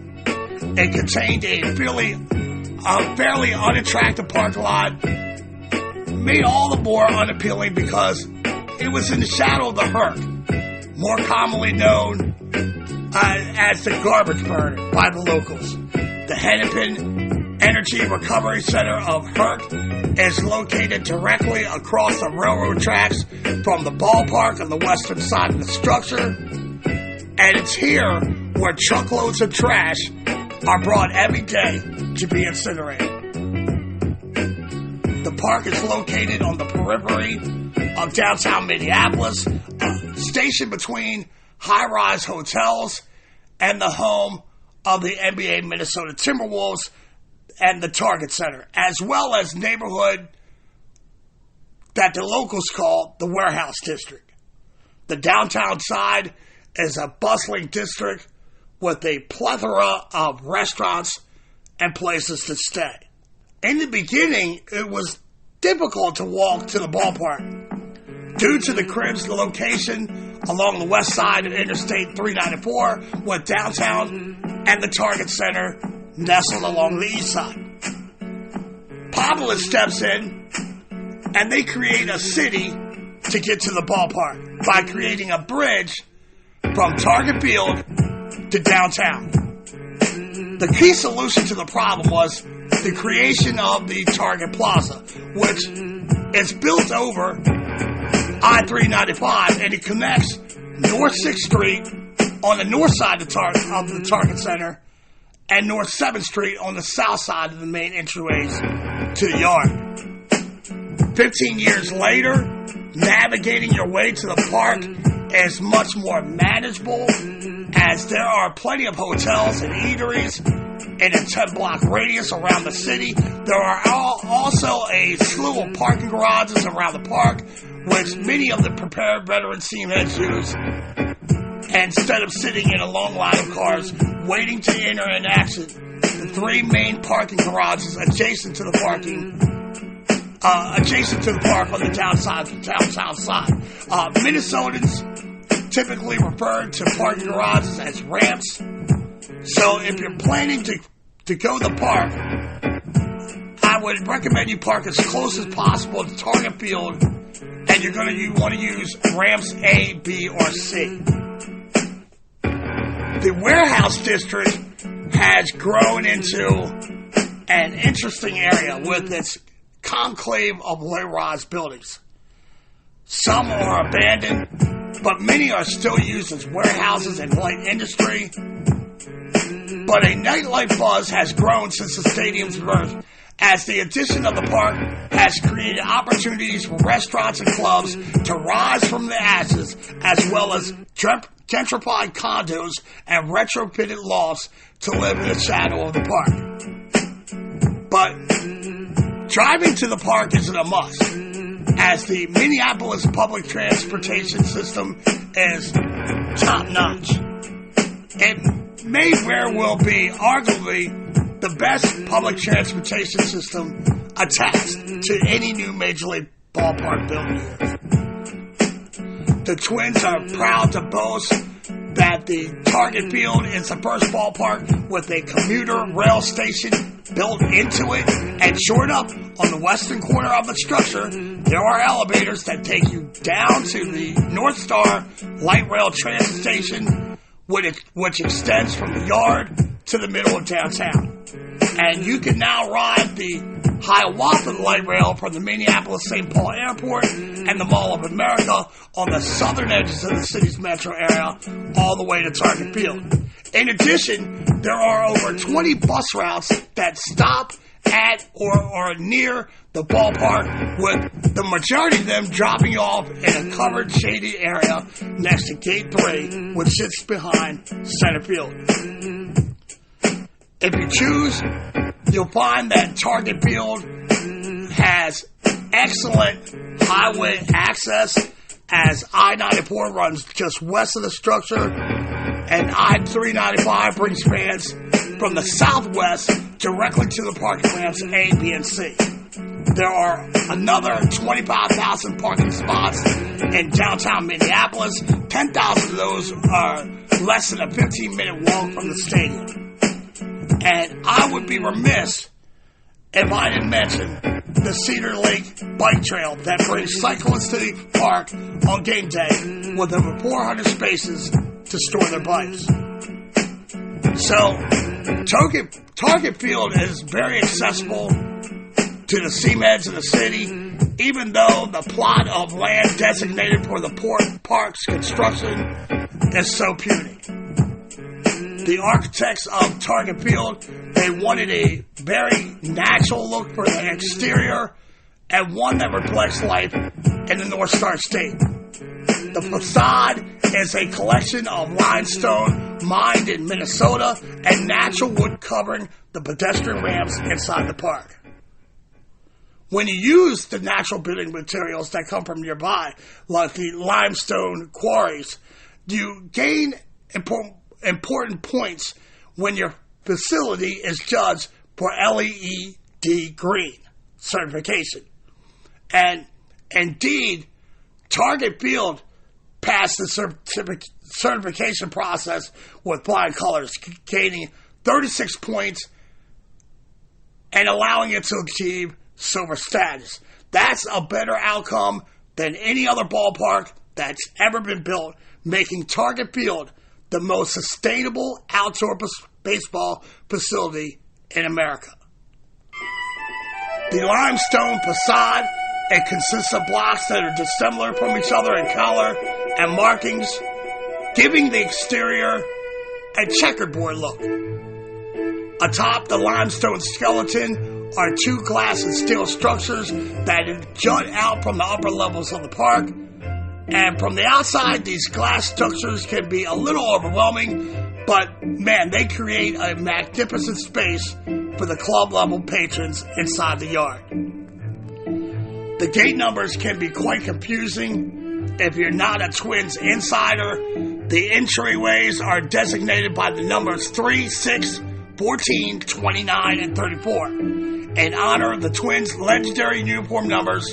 It contained a fairly unattractive parking lot, made all the more unappealing because it was in the shadow of the Herc, more commonly known as the garbage burner by the locals. The Hennepin Energy Recovery Center of Herc is located directly across the railroad tracks from the ballpark on the western side of the structure, and it's here where truckloads of trash are brought every day to be incinerated. The park is located on the periphery of downtown Minneapolis, stationed between high-rise hotels and the home of the NBA Minnesota Timberwolves and the Target Center, as well as neighborhood that the locals call the Warehouse District. The downtown side is a bustling district with a plethora of restaurants and places to stay. In the beginning, it was difficult to walk to the ballpark due to the crib's location along the west side of Interstate 394, with downtown and the Target Center nestled along the east side. Populous steps in, and they create a city to get to the ballpark by creating a bridge from Target Field to downtown. The key solution to the problem was the creation of the Target Plaza, which is built over I-395, and it connects North 6th Street on the north side of the Target Center and North 7th Street on the south side of the main entryways to the yard. 15 years later, navigating your way to the park is much more manageable, as there are plenty of hotels and eateries in a 10-block radius around the city. There are also a slew of parking garages around the park, which many of the prepared veteran team heads use, instead of sitting in a long line of cars waiting to enter an exit. The three main parking garages adjacent to the park on the downtown side. Minnesotans typically refer to parking garages as ramps. So if you're planning to go to the park, I would recommend you park as close as possible to Target Field, and you want to use ramps A, B, or C. The Warehouse District has grown into an interesting area with its conclave of low-rise buildings. Some are abandoned, but many are still used as warehouses and light industry. But a nightlife buzz has grown since the stadium's birth, as the addition of the park has created opportunities for restaurants and clubs to rise from the ashes, as well as gentrified condos and retrofitted lofts to live in the shadow of the park. But driving to the park isn't a must. as the Minneapolis public transportation system is top-notch. It may very well be arguably the best public transportation system attached to any new Major League ballpark building. The Twins are proud to boast that the Target Field is the first ballpark with a commuter rail station built into it, and sure enough, on the western corner of the structure, there are elevators that take you down to the North Star Light Rail Transit Station, which extends from the yard to the middle of downtown. And you can now ride the Hiawatha Light Rail from the Minneapolis-St. Paul Airport and the Mall of America on the southern edges of the city's metro area all the way to Target Field. In addition, there are over 20 bus routes that stop at or near the ballpark, with the majority of them dropping you off in a covered, shady area next to Gate 3, which sits behind center field. If you choose, you'll find that Target Field has excellent highway access, as I-94 runs just west of the structure, and I-395 brings fans from the southwest directly to the parking ramps A, B, and C. There are another 25,000 parking spots in downtown Minneapolis. 10,000 of those are less than a 15-minute walk from the stadium. And I would be remiss if I didn't mention the Cedar Lake Bike Trail that brings cyclists to the park on game day with over 400 spaces to store their bikes. So, Target Field is very accessible to the CMEDs of the city, even though the plot of land designated for the park's construction is so puny. The architects of Target Field, they wanted a very natural look for the exterior and one that reflects life in the North Star State. The facade is a collection of limestone mined in Minnesota and natural wood covering the pedestrian ramps inside the park. When you use the natural building materials that come from nearby, like the limestone quarries, you gain important points when your facility is judged for LEED green certification. And indeed, Target Field passed the certification process with flying colors, gaining 36 points and allowing it to achieve silver status. That's a better outcome than any other ballpark that's ever been built, making Target Field the most sustainable outdoor baseball facility in America. The limestone facade, it consists of blocks that are dissimilar from each other in color and markings, giving the exterior a checkerboard look. Atop the limestone skeleton are two glass and steel structures that jut out from the upper levels of the park. And from the outside, these glass structures can be a little overwhelming, but man, they create a magnificent space for the club level patrons inside the yard. The gate numbers can be quite confusing if you're not a Twins insider. The entryways are designated by the numbers 3, 6, 14, 29, and 34 in honor of the Twins' legendary uniform numbers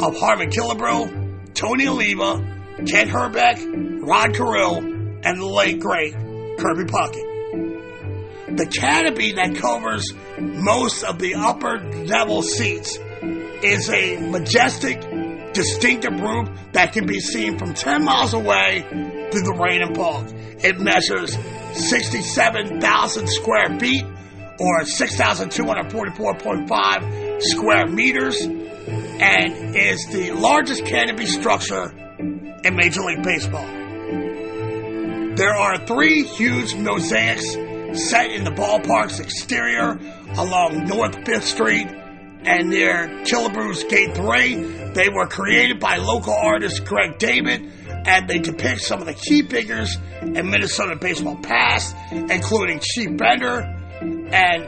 of Harvey Killebrew, Tony Oliva, Kent Herbeck, Rod Carrill, and the late great Kirby Puckett. The canopy that covers most of the upper level seats is a majestic, distinctive roof that can be seen from 10 miles away through the rain and fog. It measures 67,000 square feet, or 6,244.5 square meters, and is the largest canopy structure in Major League Baseball. There are 3 huge mosaics set in the ballpark's exterior along North 5th Street and near Killebrew's Gate 3. They were created by local artist Greg David, and they depict some of the key figures in Minnesota baseball past, including Chief Bender and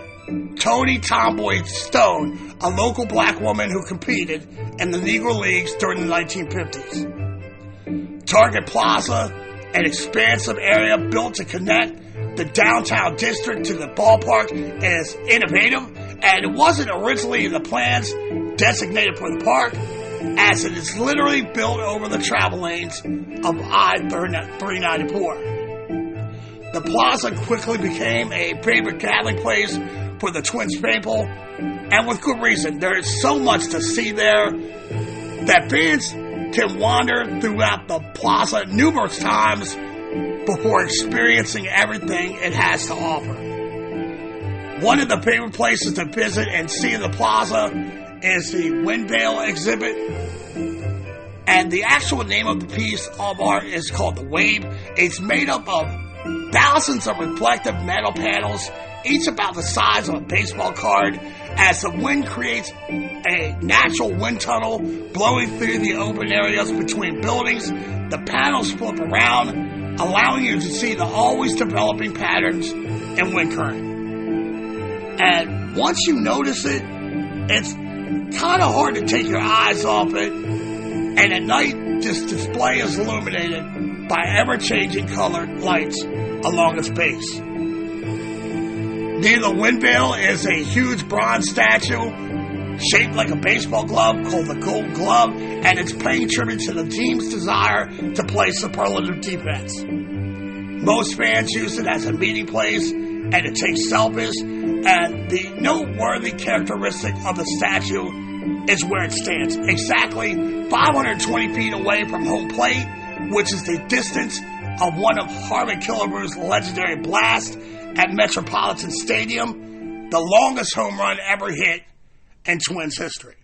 Toni Tomboy Stone, a local black woman who competed in the Negro Leagues during the 1950s. Target Plaza, an expansive area built to connect the downtown district to the ballpark, is innovative, and it wasn't originally in the plans designated for the park, as it is literally built over the travel lanes of I-394. The plaza quickly became a favorite gathering place for the Twins faithful, and with good reason. There is so much to see there that fans can wander throughout the plaza numerous times before experiencing everything it has to offer. One of the favorite places to visit and see in the plaza is the Windvale exhibit, and the actual name of the piece of art is called the Wave. It's made up of thousands of reflective metal panels, each about the size of a baseball card. As the wind creates a natural wind tunnel blowing through the open areas between buildings, the panels flip around, allowing you to see the always developing patterns in wind current. And once you notice it, it's kind of hard to take your eyes off it. And at night, this display is illuminated by ever-changing colored lights along its base. Near the Windvale is a huge bronze statue shaped like a baseball glove called the Gold Glove, and it's paying tribute to the team's desire to play superlative defense. Most fans use it as a meeting place and to take selfies, and the noteworthy characteristic of the statue is where it stands, exactly 520 feet away from home plate, which is the distance of one of Harvey Killebrew's legendary blast at Metropolitan Stadium, the longest home run ever hit in Twins history.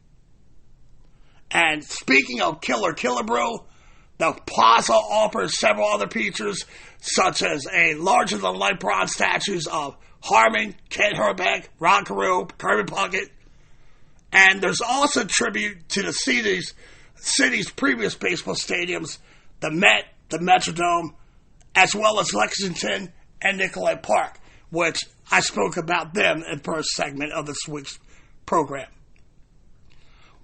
And speaking of Killebrew, the plaza offers several other features, such as a larger-than-life bronze statues of Harmon, Ken Herbeck, Ron Carew, Kirby Puckett, and there's also tribute to the city's previous baseball stadiums, the Met, the Metrodome, as well as Lexington and Nicollet Park, which I spoke about them in the first segment of this week's program.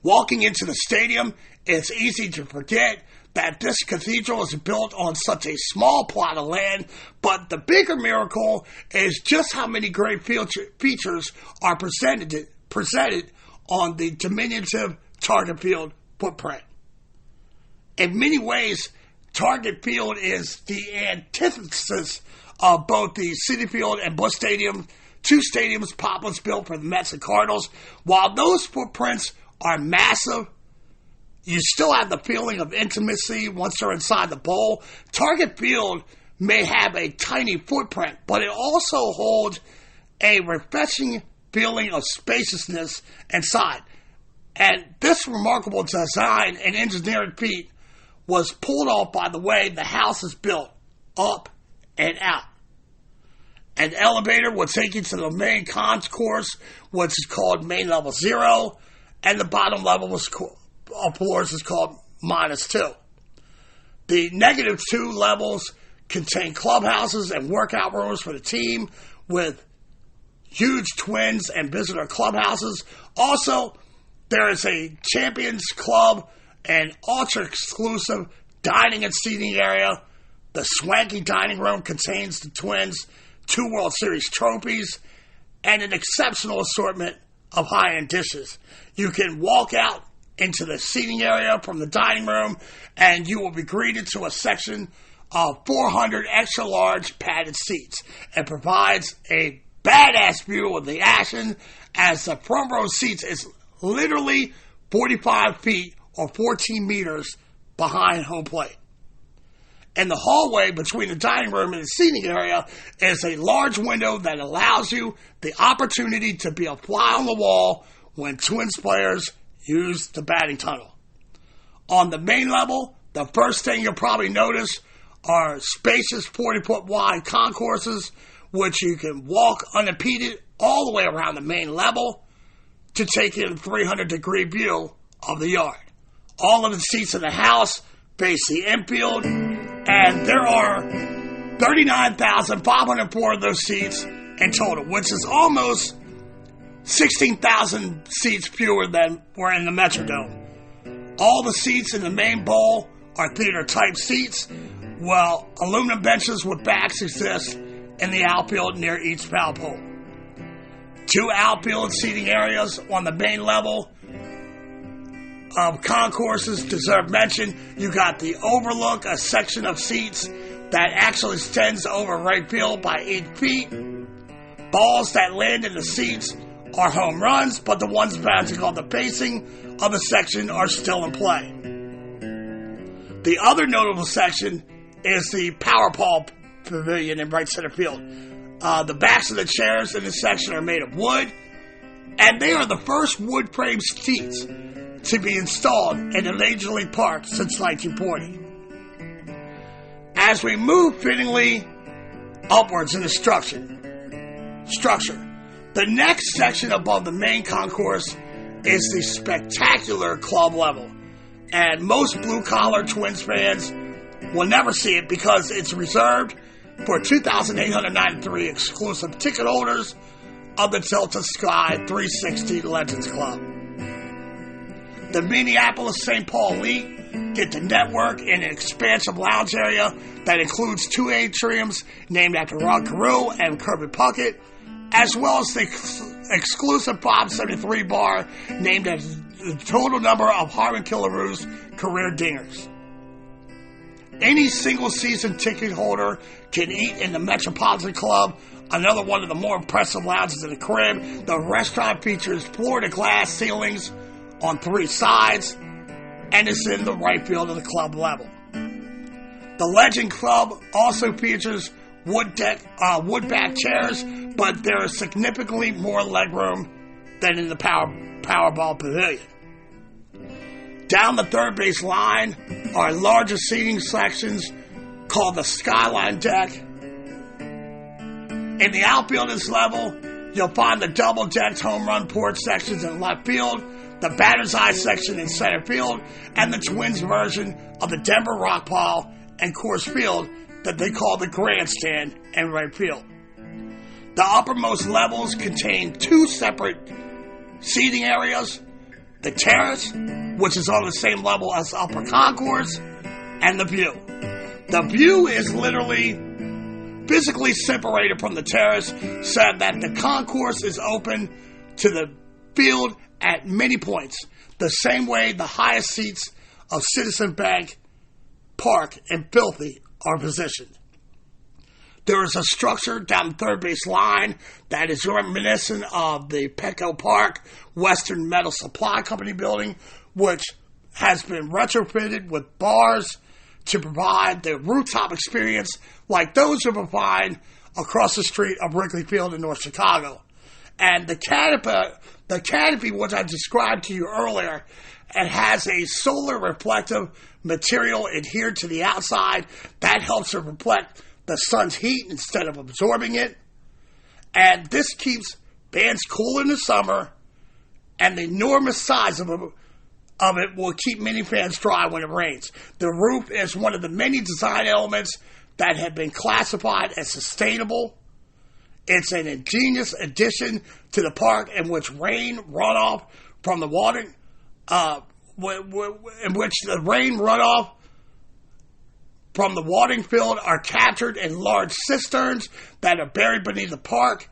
Walking into the stadium, it's easy to forget that this cathedral is built on such a small plot of land, but the bigger miracle is just how many great features are presented on the diminutive Target Field footprint. In many ways, Target Field is the antithesis of both the Citi Field and Busch Stadium, two stadiums Pop was built for the Mets and Cardinals. While those footprints are massive, you still have the feeling of intimacy once you're inside the bowl. Target Field may have a tiny footprint, but it also holds a refreshing feeling of spaciousness inside. And this remarkable design and engineering feat was pulled off by the way the house is built, up and out. An elevator will take you to the main concourse, which is called main level 0, and the bottom level of floors is called -2. The -2 levels contain clubhouses and workout rooms for the team with huge Twins and visitor clubhouses. Also, there is a Champions Club and ultra-exclusive dining and seating area. The swanky dining room contains the Twins' 2 World Series trophies and an exceptional assortment of high-end dishes. You can walk out into the seating area from the dining room, and you will be greeted to a section of 400 extra-large padded seats. It provides a badass view of the action, as the front row seats is literally 45 feet or 14 meters behind home plate. In the hallway between the dining room and the seating area is a large window that allows you the opportunity to be a fly on the wall when Twins players use the batting tunnel. On the main level, the first thing you'll probably notice are spacious 40-foot wide concourses, which you can walk unimpeded all the way around the main level to take in a 300-degree view of the yard. All of the seats in the house face the infield, and there are 39,504 of those seats in total, which is almost 16,000 seats fewer than were in the Metrodome. All the seats in the main bowl are theater-type seats, while aluminum benches with backs exist in the outfield near each foul pole. 2 outfield seating areas on the main level of concourses deserve mention. You got the overlook, a section of seats that actually extends over right field by 8 feet. Balls that land in the seats are home runs, but the ones bouncing on the facing of the section are still in play. The other notable section is the Power Ball Pavilion in right center field. The backs of the chairs in this section are made of wood, and they are the first wood frame seats to be installed in the Major League Park since 1940. As we move fittingly upwards in the structure, the next section above the main concourse is the spectacular club level, and most blue-collar Twins fans will never see it because it's reserved for 2,893 exclusive ticket holders of the Delta Sky 360 Legends Club. The Minneapolis-St. Paul Elite get the network in an expansive lounge area that includes 2 atriums named after Rod Carew and Kirby Puckett, as well as the exclusive 573 bar named after the total number of Harmon Killaroo's career dingers. Any single-season ticket holder can eat in the Metropolitan Club, another one of the more impressive lounges in the Carib. The restaurant features floor-to-glass ceilings on 3 sides, and is in the right field of the club level. The Legend Club also features wood-back chairs, but there is significantly more legroom than in the Powerball Pavilion. Down the third base line are larger seating sections called the Skyline Deck. In the outfielders level, you'll find the double-decked home run porch sections in left field, the batter's eye section in center field, and the Twins version of the Denver Rock Pile and Coors Field that they call the Grandstand in right field. The uppermost levels contain 2 separate seating areas, the terrace, which is on the same level as the upper concourse, and the view. The view is literally physically separated from the terrace so that the concourse is open to the field at many points, the same way the highest seats of Citizen Bank Park and Filthy are positioned. There is a structure down the third base line that is reminiscent of the Petco Park Western Metal Supply Company building, which has been retrofitted with bars to provide the rooftop experience like those you will find across the street of Wrigley Field in North Chicago. And the canopy, which I described to you earlier, it has a solar reflective material adhered to the outside that helps to reflect the sun's heat instead of absorbing it. And this keeps fans cool in the summer, and the enormous size of it will keep many fans dry when it rains. The roof is one of the many design elements that have been classified as sustainable. It's an ingenious addition to the park in which rain runoff from the water, in which the rain runoff from the watering field are captured in large cisterns that are buried beneath the park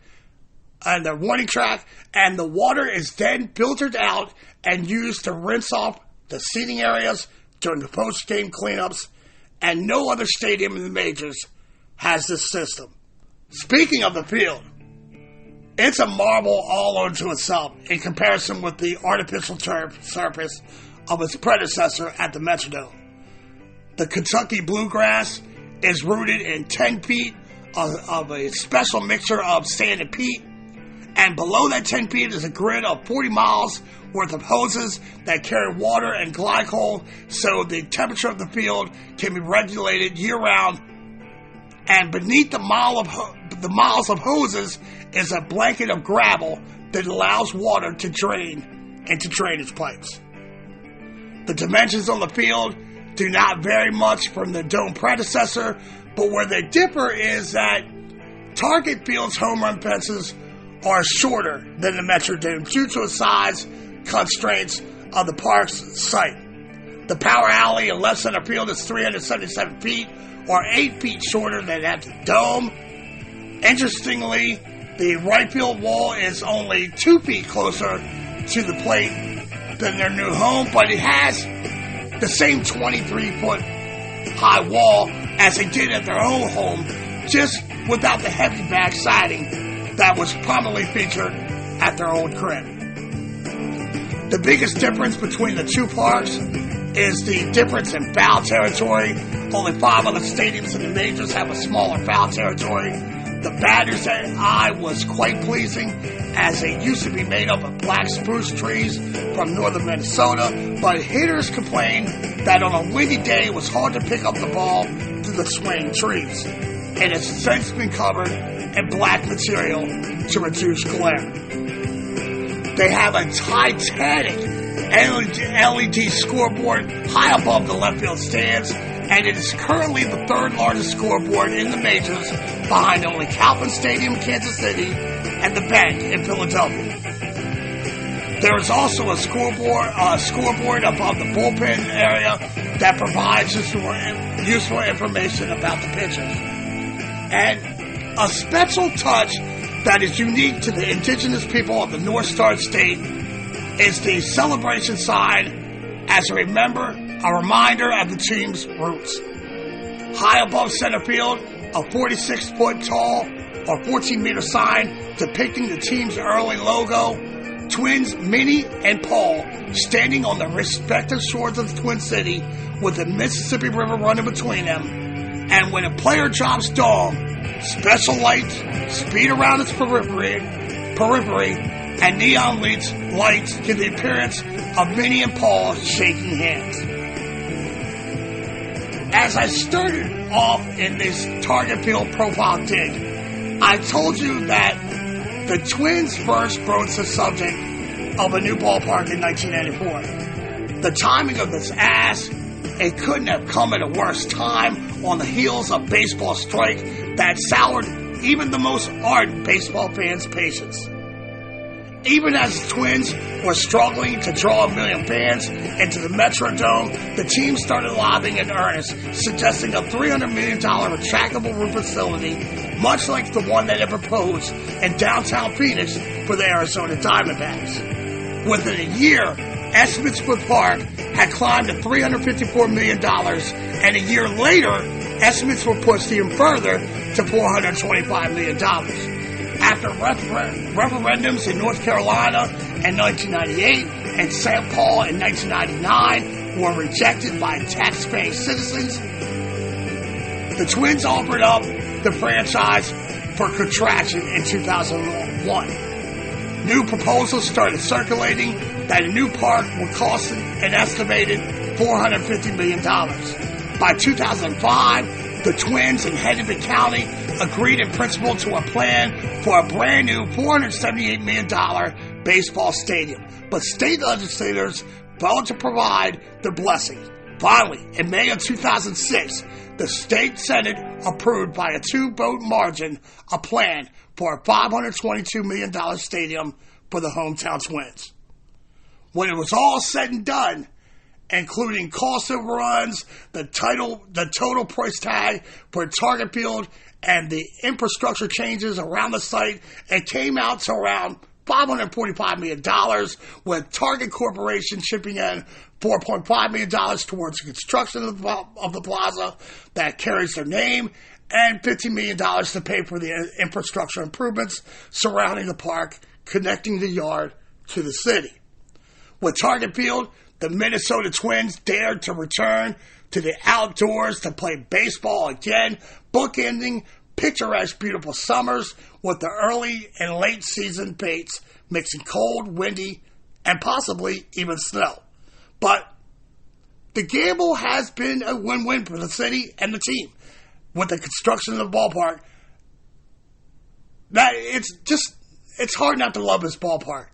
and the warning track, and the water is then filtered out and used to rinse off the seating areas during the post-game cleanups, and no other stadium in the majors has this system. Speaking of the field, it's a marvel all unto itself in comparison with the artificial turf surface of its predecessor at the Metrodome. The Kentucky Bluegrass is rooted in 10 feet of a special mixture of sand and peat, and below that 10 feet is a grid of 40 miles worth of hoses that carry water and glycol so the temperature of the field can be regulated year-round. And beneath the miles of hoses is a blanket of gravel that allows water to drain into drainage pipes. The dimensions on the field do not vary much from the dome predecessor, but where they differ is that Target Field's home run fences are shorter than the Metrodome due to the size constraints of the park's site. The power alley in left center field is 377 feet, or 8 feet shorter than at the Dome. Interestingly, the right field wall is only 2 feet closer to the plate than their new home, but it has the same 23-foot high wall as they did at their own home, just without the heavy back siding that was prominently featured at their old crib. The biggest difference between the two parks is the difference in foul territory. Only 5 other stadiums in the majors have a smaller foul territory. The batter's eye was quite pleasing, as it used to be made up of black spruce trees from northern Minnesota, but hitters complained that on a windy day it was hard to pick up the ball through the swaying trees. It has since been covered in black material to reduce glare. They have a Titanic LED scoreboard high above the left field stands, and it is currently the third largest scoreboard in the majors, behind only Calvin Stadium in Kansas City and the Bank in Philadelphia. There is also a scoreboard above the bullpen area that provides useful information about the pitchers. And a special touch that is unique to the indigenous people of the North Star State is the celebration sign as a reminder of the team's roots. High above center field, a 46-foot tall or 14-meter sign depicting the team's early logo, twins Minnie and Paul standing on the respective shores of the Twin City with the Mississippi River running between them. And when a player drops dog, special lights speed around its periphery, and neon lights give the appearance of Minnie and Paul shaking hands. As I started off in this target field profile dig, I told you that the Twins first broached the subject of a new ballpark in 1994. The timing of this it couldn't have come at a worse time on the heels of baseball strike that soured even the most ardent baseball fans' patience. Even as the Twins were struggling to draw 1 million fans into the Metrodome, the team started lobbying in earnest, suggesting a $300 million retractable roof facility, much like the one that had proposed in downtown Phoenix for the Arizona Diamondbacks. Within a year, estimates for the park had climbed to $354 million, and a year later, estimates were pushed even further to $425 million. After referendums in North Carolina in 1998 and St. Paul in 1999 were rejected by tax-paying citizens, the Twins offered up the franchise for contraction in 2001. New proposals started circulating that a new park would cost an estimated $450 million. By 2005, the Twins and Hennepin County agreed in principle to a plan for a brand new $478 million baseball stadium, but state legislators failed to provide their blessing. Finally, in May of 2006, the state Senate approved by a 2-vote margin a plan for a $522 million stadium for the hometown Twins. When it was all said and done, including cost overruns, the total price tag for target field, and the infrastructure changes around the site, it came out to around $545 million, with Target Corporation chipping in $4.5 million towards the construction of the plaza that carries their name, and $15 million to pay for the infrastructure improvements surrounding the park, connecting the yard to the city. With Target Field, the Minnesota Twins dared to return to the outdoors to play baseball again, bookending picturesque, beautiful summers with the early and late season baits, mixing cold, windy, and possibly even snow. But the gamble has been a win-win for the city and the team. With the construction of the ballpark, it's hard not to love this ballpark.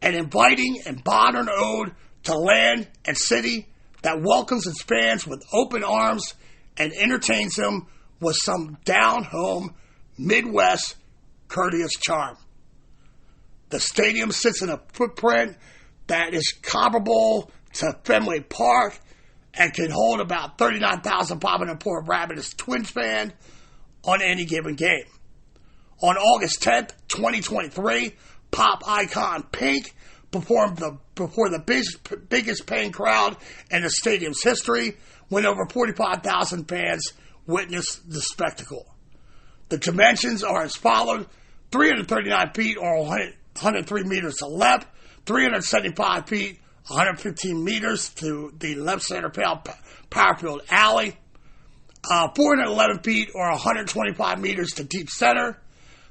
An inviting and modern ode to land and city that welcomes its fans with open arms and entertains them with some down-home, Midwest, courteous charm. The stadium sits in a footprint that is comparable to Fenway Park and can hold about 39,504 Rapids Twins fans on any given game. On August 10th, 2023, pop icon Pink performed before the biggest paying crowd in the stadium's history, when over 45,000 fans witnessed the spectacle. The dimensions are as follows: 339 feet or 103 meters to left, 375 feet, 115 meters to the left center power field alley, 411 feet or 125 meters to deep center,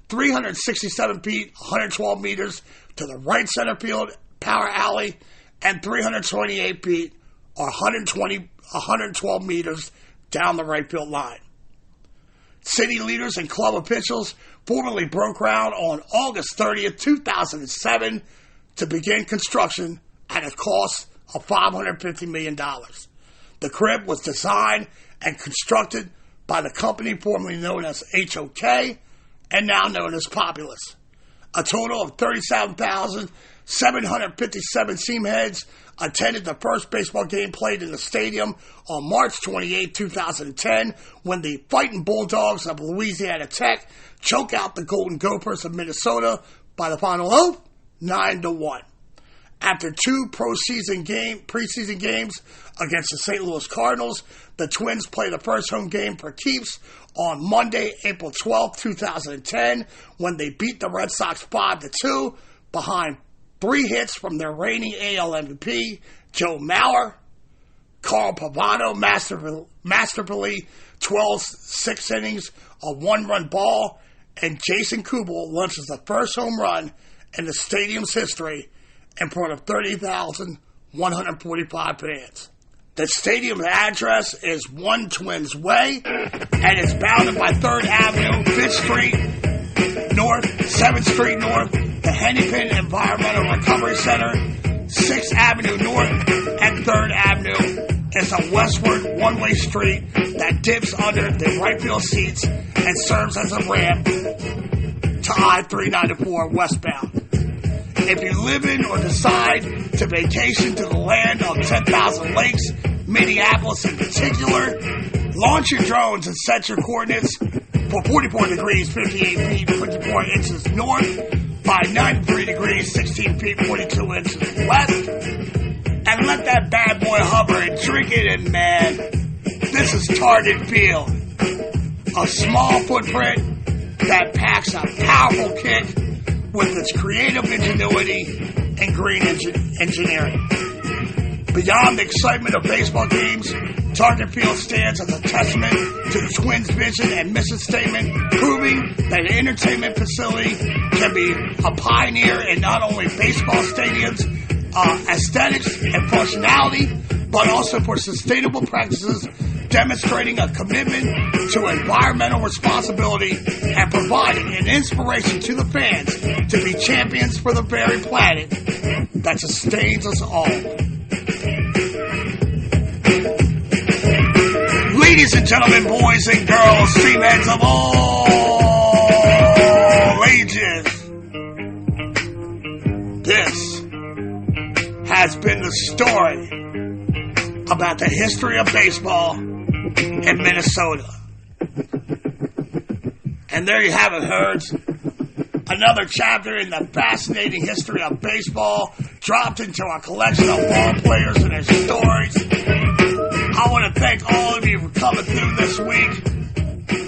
367 feet, 112 meters to the right center field power alley, and 328 feet or 112 meters down the right field line. City leaders and club officials formally broke ground on August 30th, 2007 to begin construction at a cost of $550 million. The crib was designed and constructed by the company formerly known as HOK and now known as Populous. A total of 37,757 seamheads attended the first baseball game played in the stadium on March 28, 2010, when the Fighting Bulldogs of Louisiana Tech choke out the Golden Gophers of Minnesota by the final of 9-1. After two preseason games against the St. Louis Cardinals, the Twins play the first home game for keeps on Monday, April 12, 2010, when they beat the Red Sox 5-2 behind 3 hits from their reigning AL MVP, Joe Mauer. Carl Pavano masterfully 12 6 innings, a 1-run ball, and Jason Kubel launches the first home run in the stadium's history in front of 30,145 fans. The stadium's address is 1 Twins Way, and it's bounded by 3rd Avenue, 5th Street North, 7th Street North, the Hennepin Environmental Recovery Center, 6th Avenue North, and 3rd Avenue is a westward one-way street that dips under the right field seats and serves as a ramp to I-394 westbound. If you live in or decide to vacation to the land of 10,000 lakes, Minneapolis in particular, launch your drones and set your coordinates for 44 degrees, 58 feet, 54 inches north, by 93 degrees, 16 feet, 42 inches west, and let that bad boy hover and drink it in, man. This is Target Field, a small footprint that packs a powerful kick with its creative ingenuity and green engineering. Beyond the excitement of baseball games, Target Field stands as a testament to the Twins' vision and mission statement, proving that an entertainment facility can be a pioneer in not only baseball stadiums, aesthetics and functionality, but also for sustainable practices, demonstrating a commitment to environmental responsibility and providing an inspiration to the fans to be champions for the very planet that sustains us all. Ladies and gentlemen, boys and girls, seamen of all ages, this has been the story about the history of baseball in Minnesota. And there you have it, Herds. Another chapter in the fascinating history of baseball dropped into a collection of ball players and their stories. I want to thank all of you for coming through this week.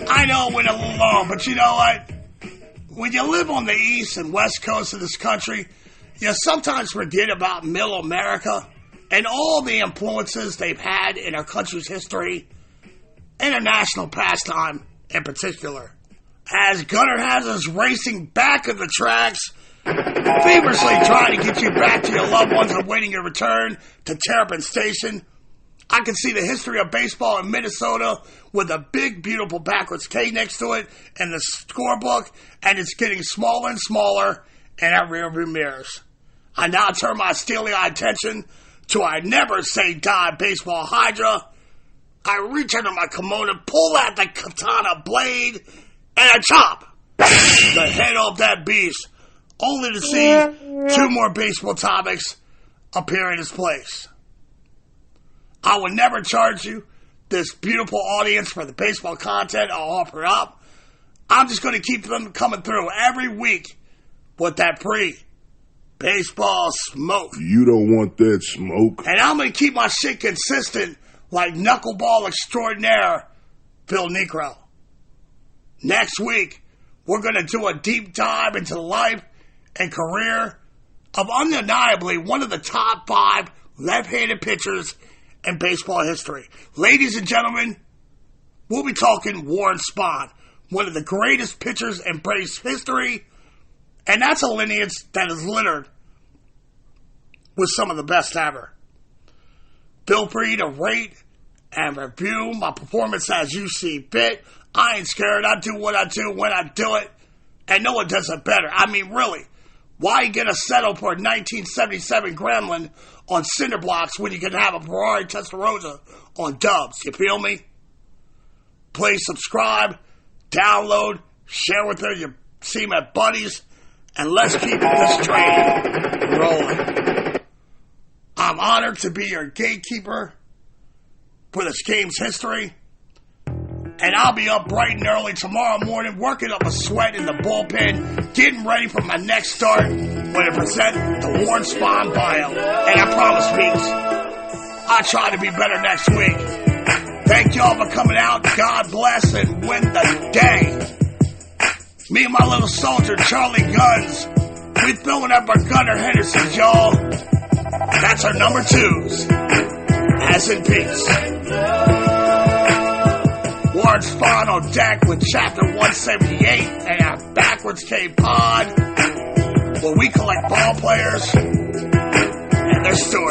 I know it went a little long, but you know what? When you live on the east and west coast of this country, you sometimes forget about Middle America and all the influences they've had in our country's history, international pastime in particular. As Gunnar has us racing back of the tracks, feverishly trying to get you back to your loved ones awaiting your return to Terrapin Station, I can see the history of baseball in Minnesota with a big, beautiful backwards K next to it in the scorebook, and it's getting smaller and smaller in our rearview mirrors. I now turn my steely-eyed attention to I never say die baseball hydra. I reach under my kimono, pull out the katana blade, and I chop the head off that beast only to see 2 more baseball topics appear in his place. I would never charge you, this beautiful audience, for the baseball content I'll offer up. I'm just going to keep them coming through every week with that baseball smoke. You don't want that smoke. And I'm going to keep my shit consistent like knuckleball extraordinaire Phil Negro. Next week, we're going to do a deep dive into the life and career of undeniably one of the top 5 left-handed pitchers in baseball history. Ladies and gentlemen, we'll be talking Warren Spahn, one of the greatest pitchers in base history, and that's a lineage that is littered with some of the best ever. Feel free to rate and review my performance as you see fit. I ain't scared. I do what I do when I do it, and no one does it better. I mean, really, why you gonna settle for a 1977 Gremlin on cinder blocks when you can have a Ferrari Testarossa on dubs? You feel me? Please subscribe, download, share with your CMAT buddies, and let's keep this train rolling. I'm honored to be your gatekeeper for this game's history. And I'll be up bright and early tomorrow morning, working up a sweat in the bullpen, getting ready for my next start when I present the Warren Spahn bio. And I promise, peeps, I'll try to be better next week. Thank y'all for coming out. God bless and win the day. Me and my little soldier, Charlie Guns, we throwing up our Gunnar Hendersons, y'all. That's our number 2s. As in peace. Warren Spahn on deck with Chapter 178 and our Backwards K pod, where we collect ball players and their stories.